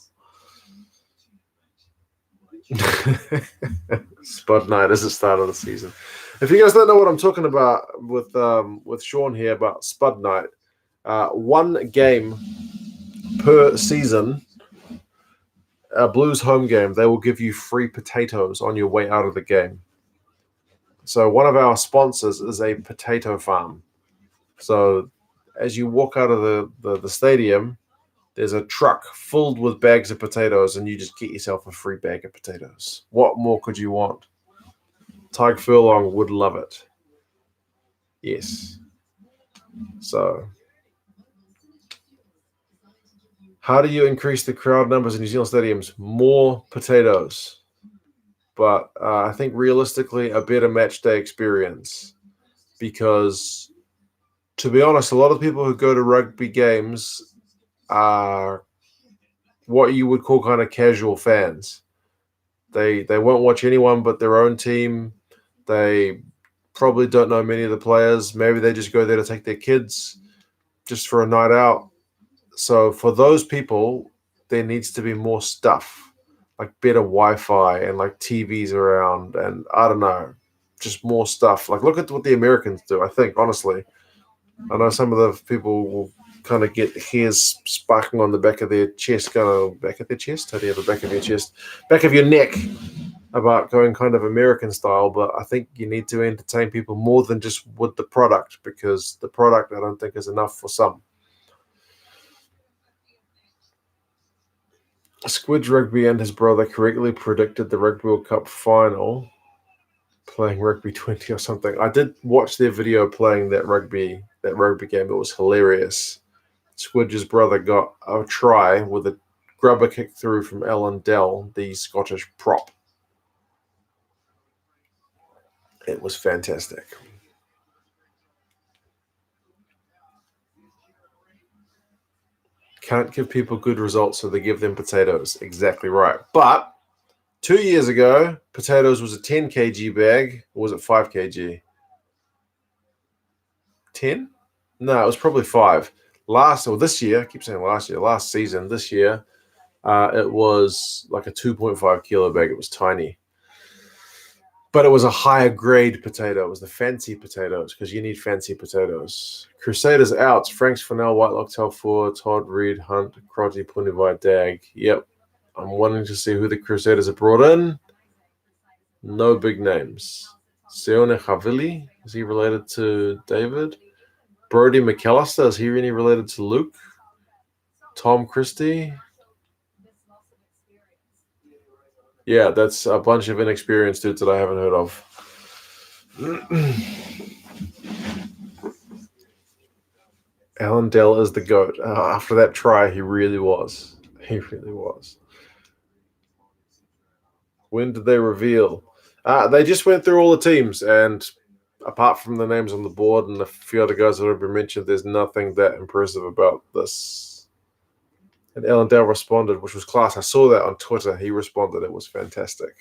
Spud night is the start of the season. If you guys don't know what I'm talking about with Sean here about Spud night, one game per season, a Blues home game, they will give you free potatoes on your way out of the game. So one of our sponsors is a potato farm. So as you walk out of the stadium, there's a truck filled with bags of potatoes, and you just get yourself a free bag of potatoes. What more could you want? Tyke Furlong would love it. Yes. So, how do you increase the crowd numbers in New Zealand stadiums? More potatoes. But I think realistically, a better match day experience. Because, to be honest, a lot of people who go to rugby games are what you would call kind of casual fans. They won't watch anyone but their own team. They probably don't know many of the players. Maybe they just go there to take their kids just for a night out. So for those people, there needs to be more stuff, like better Wi-Fi and like TVs around, and I don't know, just more stuff. Like look at what the Americans do. I think honestly, I know some of the people will kind of get hairs sparking on the back of their chest, back of their chest. How do you have the back of your chest? Back of your neck about going kind of American style, but I think you need to entertain people more than just with the product, because the product I don't think is enough for some. Squidge Rugby and his brother correctly predicted the Rugby World Cup final playing rugby 20 or something. I did watch their video playing that rugby game. It was hilarious. Squidge's brother got a try with a grubber kick through from Alan Dell, the Scottish prop. It was fantastic. Can't give people good results, so they give them potatoes. Exactly right. But 2 years ago, potatoes was a 10 kg bag, or was it 5 kg? 10? No, it was probably 5. This year, I keep saying last season, this year, it was like a 2.5 kilo bag. It was tiny. But it was a higher grade potato. It was the fancy potatoes, because you need fancy potatoes. Crusaders out. Franks, Fennell, Whitelock, Telfor, Todd, Reed, Hunt, Crotty, Punivai, Dag. Yep. I'm wanting to see who the Crusaders have brought in. No big names. Seone Havili, is he related to David? Brody McAllister, is he really related to Luke? Tom Christie? Yeah, that's a bunch of inexperienced dudes that I haven't heard of. Alan Dell is the GOAT. After that try, he really was. He really was. When did they reveal? They just went through all the teams, and apart from the names on the board and a few other guys that have been mentioned, there's nothing that impressive about this. And Alan Dell responded, which was class. I saw that on Twitter. He responded. It was fantastic.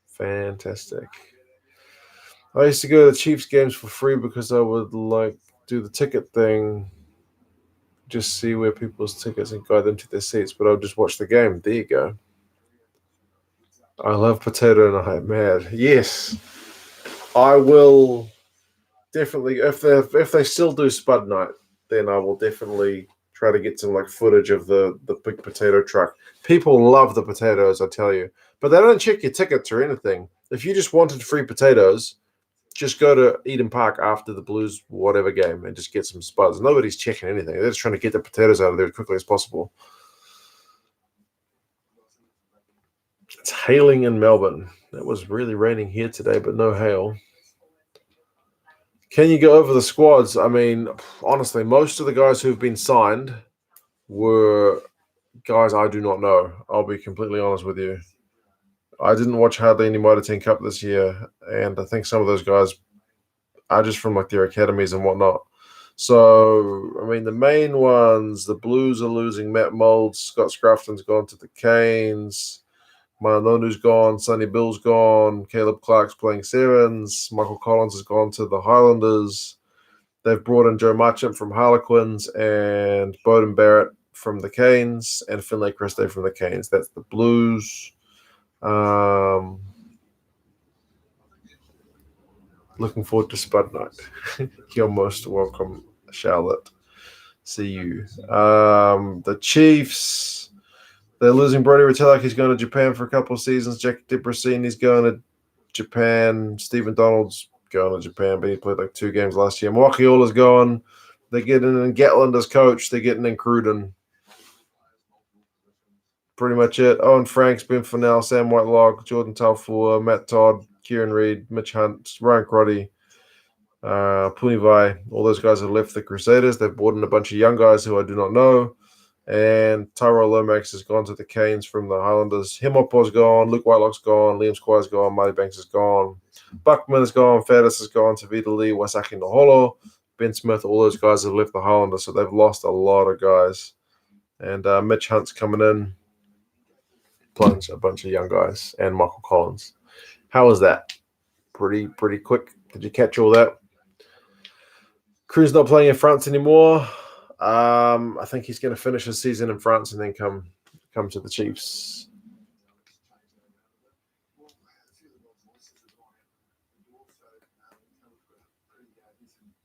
Fantastic. I used to go to the Chiefs games for free because I would like do the ticket thing, just see where people's tickets and guide them to their seats, but I'll just watch the game. There you go. I love potato and I'm mad. Yes, I will definitely. If they still do Spud night, then I will definitely try to get some like footage of the big potato truck. People love the potatoes, I tell you, but they don't check your tickets or anything. If you just wanted free potatoes, just go to Eden Park after the Blues whatever game and just get some spuds. Nobody's checking anything. They're just trying to get the potatoes out of there as quickly as possible. It's hailing in Melbourne. It was really raining here today, but no hail. Can you go over the squads? I mean, honestly, most of the guys who've been signed were guys I do not know. I'll be completely honest with you. I didn't watch hardly any Mitre 10 Cup this year, and I think some of those guys are just from like their academies and whatnot. So, I mean, the main ones, the Blues are losing Matt Moulds. Scott Scruffton's gone to the Canes. Maanonu's gone. Sonny Bill's gone. Caleb Clark's playing sevens. Michael Collins has gone to the Highlanders. They've brought in Joe Marchant from Harlequins and Bowden Barrett from the Canes and Finlay Christie from the Canes. That's the Blues. Looking forward to Spud Night. You're most welcome, Charlotte. See you. The Chiefs. They're losing Brody Retallick. He's going to Japan for a couple of seasons. Jack DeBrasini's going to Japan. Stephen Donald's going to Japan, but he played like 2 games last year. Mokiola's gone. They're getting in Gatland as coach. They're getting in Cruden. Pretty much it. Owen Franks, Ben Fennell, Sam Whitelock, Jordan Talfour, Matt Todd, Kieran Reid, Mitch Hunt, Ryan Crotty, Punivai. All those guys have left the Crusaders. They've brought in a bunch of young guys who I do not know. And Tyrell Lomax has gone to the Canes from the Highlanders. Himopo's gone. Luke Whitelock's gone. Liam Squire's gone. Marty Banks is gone. Buckman is gone. Faddis is gone. Tavita Lee, Wasaki Naholo, Ben Smith. All those guys have left the Highlanders, so they've lost a lot of guys. And Mitch Hunt's coming in. Plunge a bunch of young guys and Michael Collins. How was that? Pretty quick. Did you catch all that? Crew's not playing in France anymore. I think he's going to finish his season in France and then come to the Chiefs.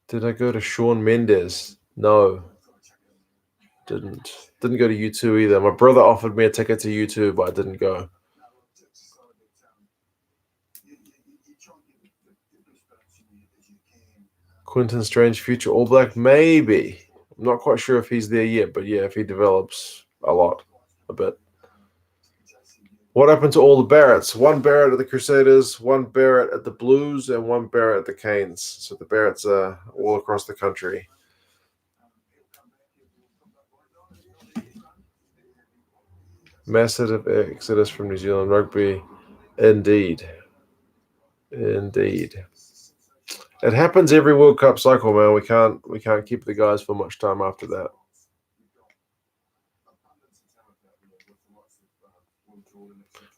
Did I go to Shawn Mendes? No. Didn't go to U2 either. My brother offered me a ticket to U2, but I didn't go. Quinton Strange, future All Black? Maybe. I'm not quite sure if he's there yet, but yeah, if he develops a bit. What happened to all the Barretts? 1 Barrett at the Crusaders, 1 Barrett at the Blues, and 1 Barrett at the Canes. So the Barretts are all across the country. Massive exodus from New Zealand rugby. Indeed. It happens every World Cup cycle, man. We can't keep the guys for much time after that.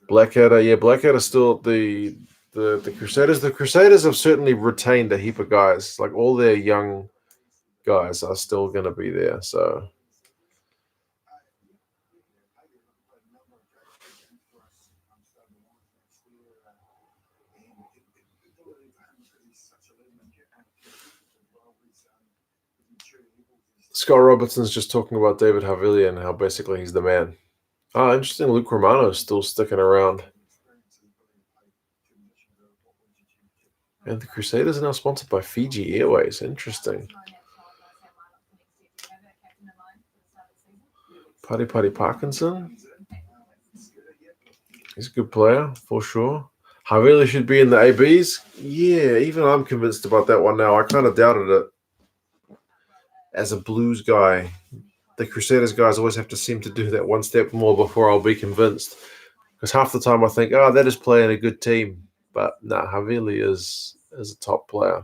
Blackadder, yeah, Blackadder still the Crusaders. The Crusaders have certainly retained a heap of guys. Like all their young guys are still going to be there. So Scott Robertson's just talking about David Havili and how basically he's the man. Oh, interesting. Luke Romano's still sticking around. And the Crusaders are now sponsored by Fiji Airways. Interesting. Paddy Parkinson. He's a good player, for sure. Havili should be in the ABs. Yeah, even I'm convinced about that one now. I kind of doubted it. As a Blues guy, the Crusaders guys always have to seem to do that one step more before I'll be convinced. Because half the time I think, that is playing a good team. But Havili is a top player.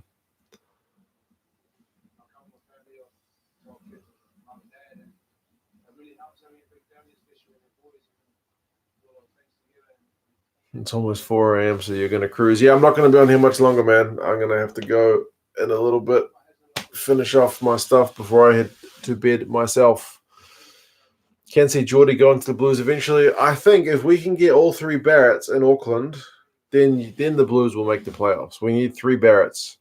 It's almost 4 a.m., so you're going to cruise. Yeah, I'm not going to be on here much longer, man. I'm going to have to go in a little bit, finish off my stuff before I head to bed myself. Can see Geordie going to the Blues eventually. I think if we can get all 3 Barretts in Auckland, then the Blues will make the playoffs. We need 3 Barretts.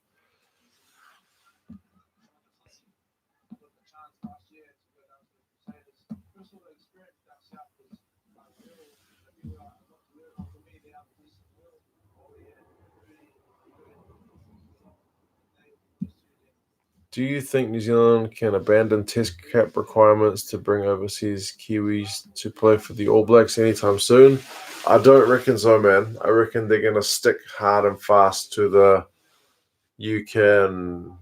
Do you think New Zealand can abandon test cap requirements to bring overseas Kiwis to play for the All Blacks anytime soon? I don't reckon so, man. I reckon they're going to stick hard and fast to you can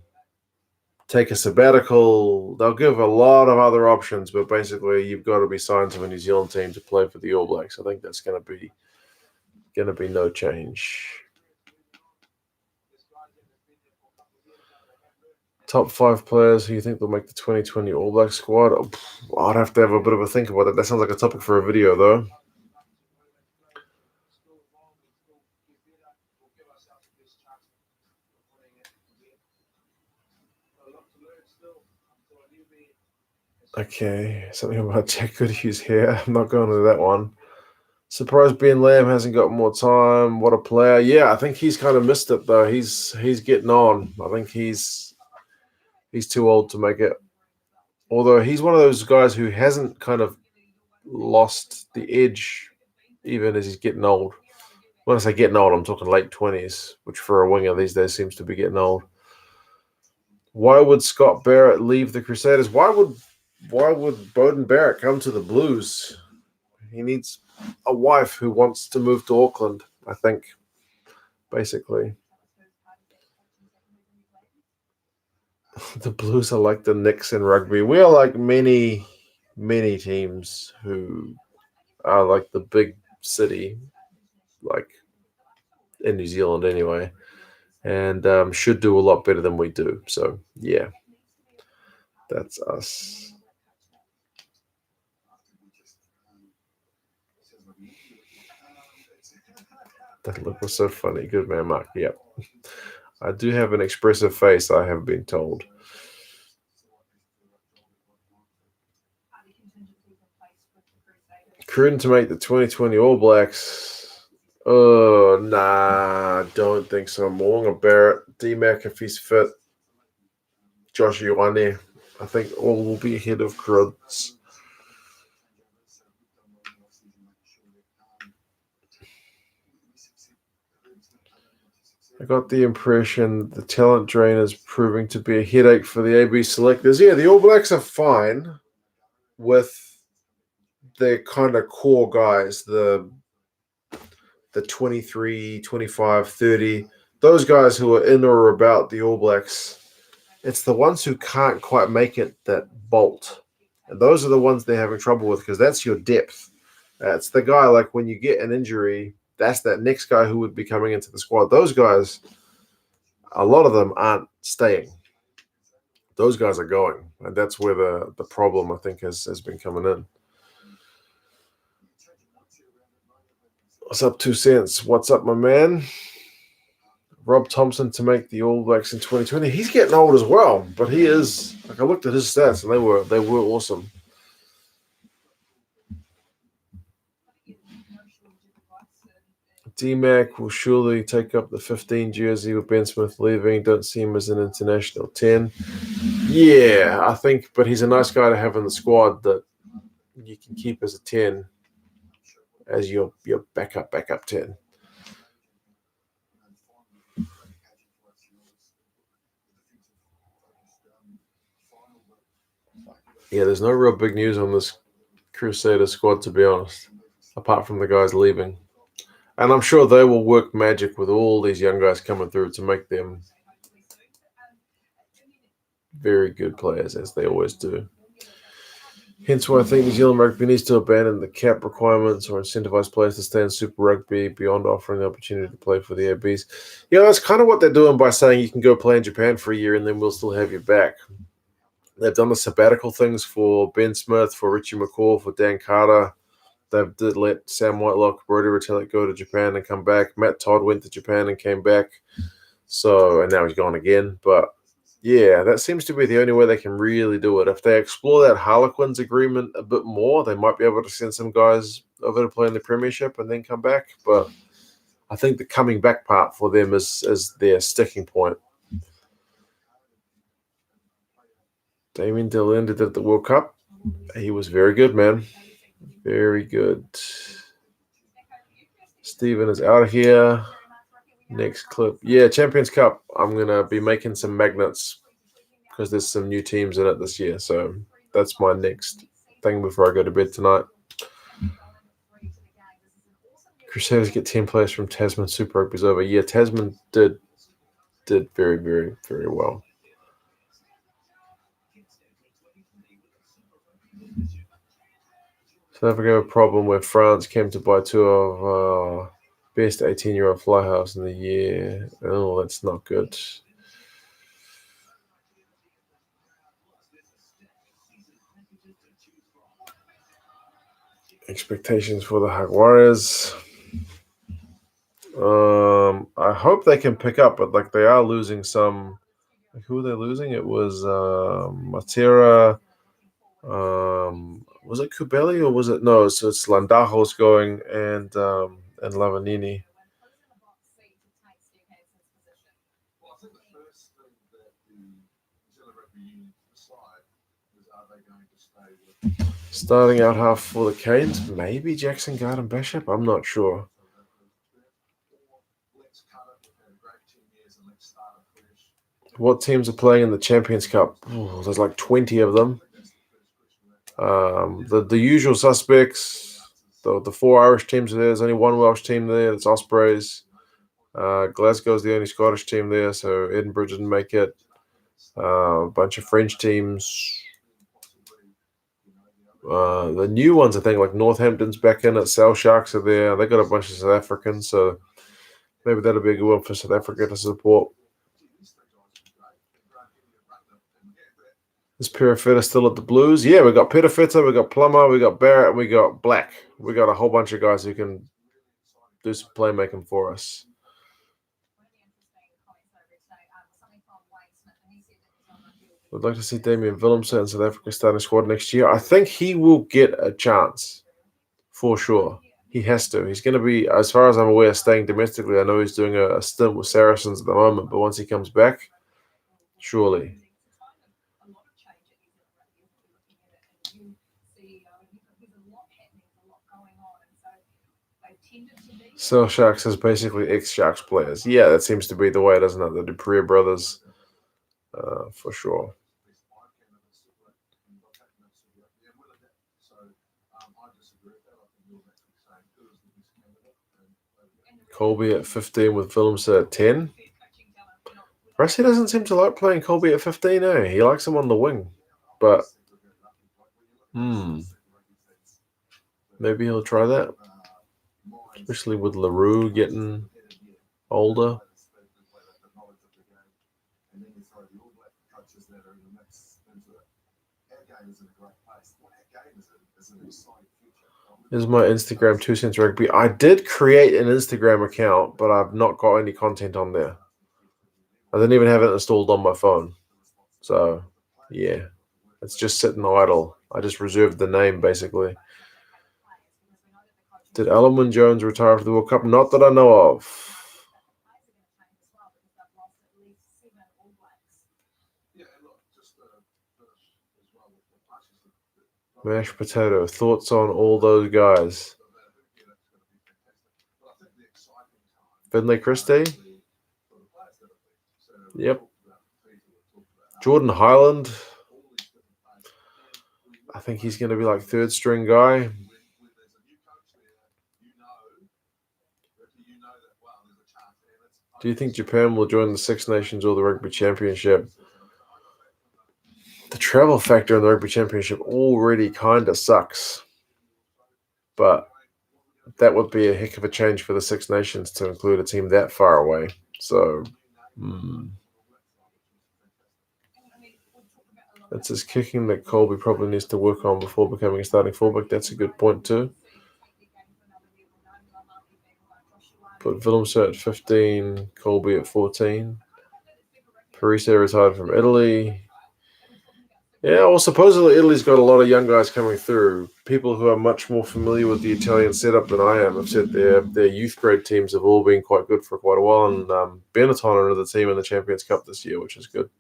take a sabbatical. They'll give a lot of other options, but basically you've got to be signed to a New Zealand team to play for the All Blacks. I think that's going to be no change. Top 5 players who you think will make the 2020 All Black squad? I'd have to have a bit of a think about it. That sounds like a topic for a video, though. Okay, something about Jack Goodhue's hair. I'm not going to that one. Surprised Ben Lamb hasn't got more time. What a player! Yeah, I think he's kind of missed it though. He's getting on. I think he's too old to make it. Although he's one of those guys who hasn't kind of lost the edge, even as he's getting old. When I say getting old, I'm talking late 20s, which for a winger these days seems to be getting old. Why would Scott Barrett leave the Crusaders? Why would Bowden Barrett come to the Blues? He needs a wife who wants to move to Auckland, I think, basically. The Blues are like the Knicks in rugby. We are like many, many teams who are like the big city, like in New Zealand anyway, and should do a lot better than we do. So, yeah, that's us. That look was so funny. Good man, Mark. Yep. I do have an expressive face, I have been told. Cruden to make the 2020 All Blacks. Oh, nah, don't think so. Moonga Barrett, D-Mac if he's fit. Josh Ioane. I think all will be ahead of Cruds. I got the impression the talent drain is proving to be a headache for the AB selectors. Yeah, the All Blacks are fine with their kind of core guys, the 23, 25, 30, those guys who are in or about the All Blacks. It's the ones who can't quite make it that bolt. And those are the ones they're having trouble with because that's your depth. It's the guy, like when you get an injury, that's that next guy who would be coming into the squad. Those guys, a lot of them aren't staying. Those guys are going. And that's where the problem, I think, has been coming in. What's up, 2 cents? What's up, my man? Rob Thompson to make the All Blacks in 2020. He's getting old as well, but he is. Like I looked at his stats, and they were awesome. D-Mac will surely take up the 15 jersey with Ben Smith leaving. Don't see him as an international 10. Yeah, I think, but he's a nice guy to have in the squad that you can keep as a 10, as your backup 10. Yeah, there's no real big news on this Crusader squad, to be honest, apart from the guys leaving. And I'm sure they will work magic with all these young guys coming through to make them very good players, as they always do. Hence why I think New Zealand rugby needs to abandon the cap requirements or incentivize players to stay in Super Rugby beyond offering the opportunity to play for the ABs. Yeah, that's kind of what they're doing by saying you can go play in Japan for a year and then we'll still have you back. They've done the sabbatical things for Ben Smith, for Richie McCaw, for Dan Carter. They did let Sam Whitelock, Brody Retallick go to Japan and come back. Matt Todd went to Japan and came back. And now he's gone again. But yeah, that seems to be the only way they can really do it. If they explore that Harlequins agreement a bit more, they might be able to send some guys over to play in the Premiership and then come back. But I think the coming back part for them is their sticking point. Damien Delander did at the World Cup. He was very good, man. Very good. Steven is out of here. Next clip. Yeah, Champions Cup. I'm going to be making some magnets because there's some new teams in it this year. So that's my next thing before I go to bed tonight. Crusaders get 10 players from Tasman. Super Rugby's over. Yeah, Tasman did very, very, very well. South Africa have a problem where France came to buy two of best 18-year-old fly halves in the year. Oh, that's not good. Expectations for the Jaguares. I hope they can pick up, but like they are losing some. Like who are they losing? It was Matera, Was it Kubeli or was it no? So it's Landajo's going and Lavanini. Starting out half for the Canes, maybe Jackson Garden Bishop. I'm not sure. What teams are playing in the Champions Cup? Ooh, there's like 20 of them. The usual suspects, the 4 Irish teams are there. There's only 1 Welsh team there. That's Ospreys. Glasgow's the only Scottish team there, so Edinburgh didn't make it. A bunch of French teams. The new ones, I think, like Northampton's back in it. Sale Sharks are there. They got a bunch of South Africans, so maybe that'll be a good one for South Africa to support. Is Perifetta still at the Blues? Yeah, we got Perifetta, we got Plummer, we got Barrett, and we got Black. We got a whole bunch of guys who can do some playmaking for us. Would like to see Damien Willemse in South Africa starting squad next year. I think he will get a chance, for sure. He has to. He's going to be, as far as I'm aware, staying domestically. I know he's doing a stint with Saracens at the moment, but once he comes back, surely. So Sharks is basically ex-Sharks players. Yeah, that seems to be the way, doesn't it? The Dupree brothers, for sure. Colby at 15 with Willemse at 10. Rusty doesn't seem to like playing Colby at 15, eh? He likes him on the wing. But, maybe he'll try that. Especially with LaRue getting older. Here's my Instagram 2 Cents Rugby. I did create an Instagram account, but I've not got any content on there. I didn't even have it installed on my phone. So, yeah. It's just sitting idle. I just reserved the name, basically. Did Alun Jones retire for the World Cup? Not that I know of. Mashed potato. Thoughts on all those guys? Finlay Christie? Yep. Jordan Highland. I think he's going to be like 3rd string guy. Do you think Japan will join the Six Nations or the Rugby Championship? The travel factor in the Rugby Championship already kind of sucks. But that would be a heck of a change for the Six Nations to include a team that far away. So, It's his kicking that Colby probably needs to work on before becoming a starting fullback. That's a good point too. Put Willemse at 15, Colby at 14. Parisse retired from Italy. Yeah, well, supposedly Italy's got a lot of young guys coming through. People who are much more familiar with the Italian setup than I am have said their youth grade teams have all been quite good for quite a while. And Benetton are another team in the Champions Cup this year, which is good.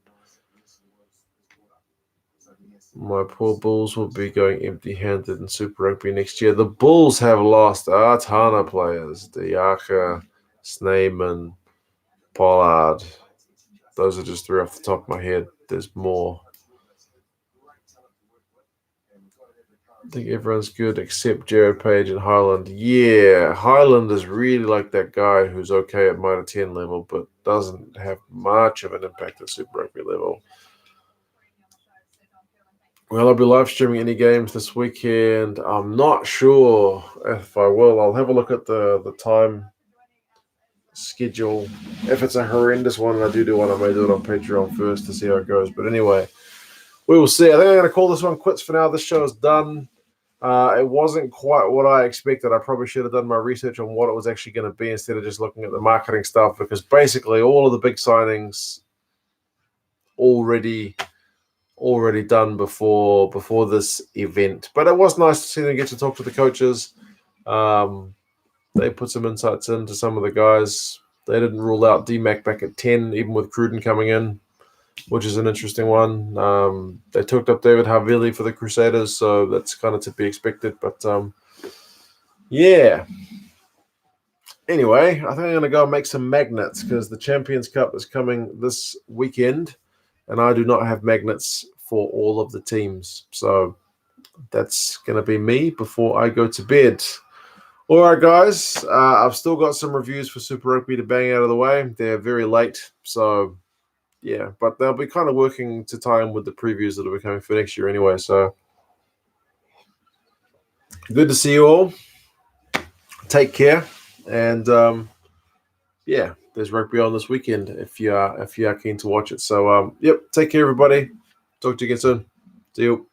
My poor Bulls will be going empty-handed in Super Rugby next year. The Bulls have lost a ton of players. Diaka, Sneeman, Pollard. Those are just 3 off the top of my head. There's more. I think everyone's good except Jared Page and Highland. Yeah, Highland is really like that guy who's okay at Mitre 10 level, but doesn't have much of an impact at Super Rugby level. Well, I'll be live streaming any games this weekend. I'm not sure if I will. I'll have a look at the time schedule. If it's a horrendous one and I do one, I may do it on Patreon first to see how it goes. But anyway, we will see. I think I'm going to call this one quits for now. This show is done. It wasn't quite what I expected. I probably should have done my research on what it was actually going to be instead of just looking at the marketing stuff, because basically all of the big signings already already done before this event. But it was nice to see them get to talk to the coaches. They put some insights into some of the guys. They didn't rule out DMAC back at 10, even with Cruden coming in, which is an interesting one. They took up David Havili for the Crusaders, so that's kind of to be expected. But yeah. Anyway, I think I'm going to go and make some magnets because the Champions Cup is coming this weekend, and I do not have magnets for all of the teams. So that's going to be me before I go to bed. All right, guys. I've still got some reviews for Super Rugby to bang out of the way. They're very late, so yeah. But they'll be kind of working to tie in with the previews that will be coming for next year anyway. So good to see you all. Take care, and yeah, there's rugby on this weekend if you are keen to watch it. So yep, take care, everybody. Talk to you again soon. See you.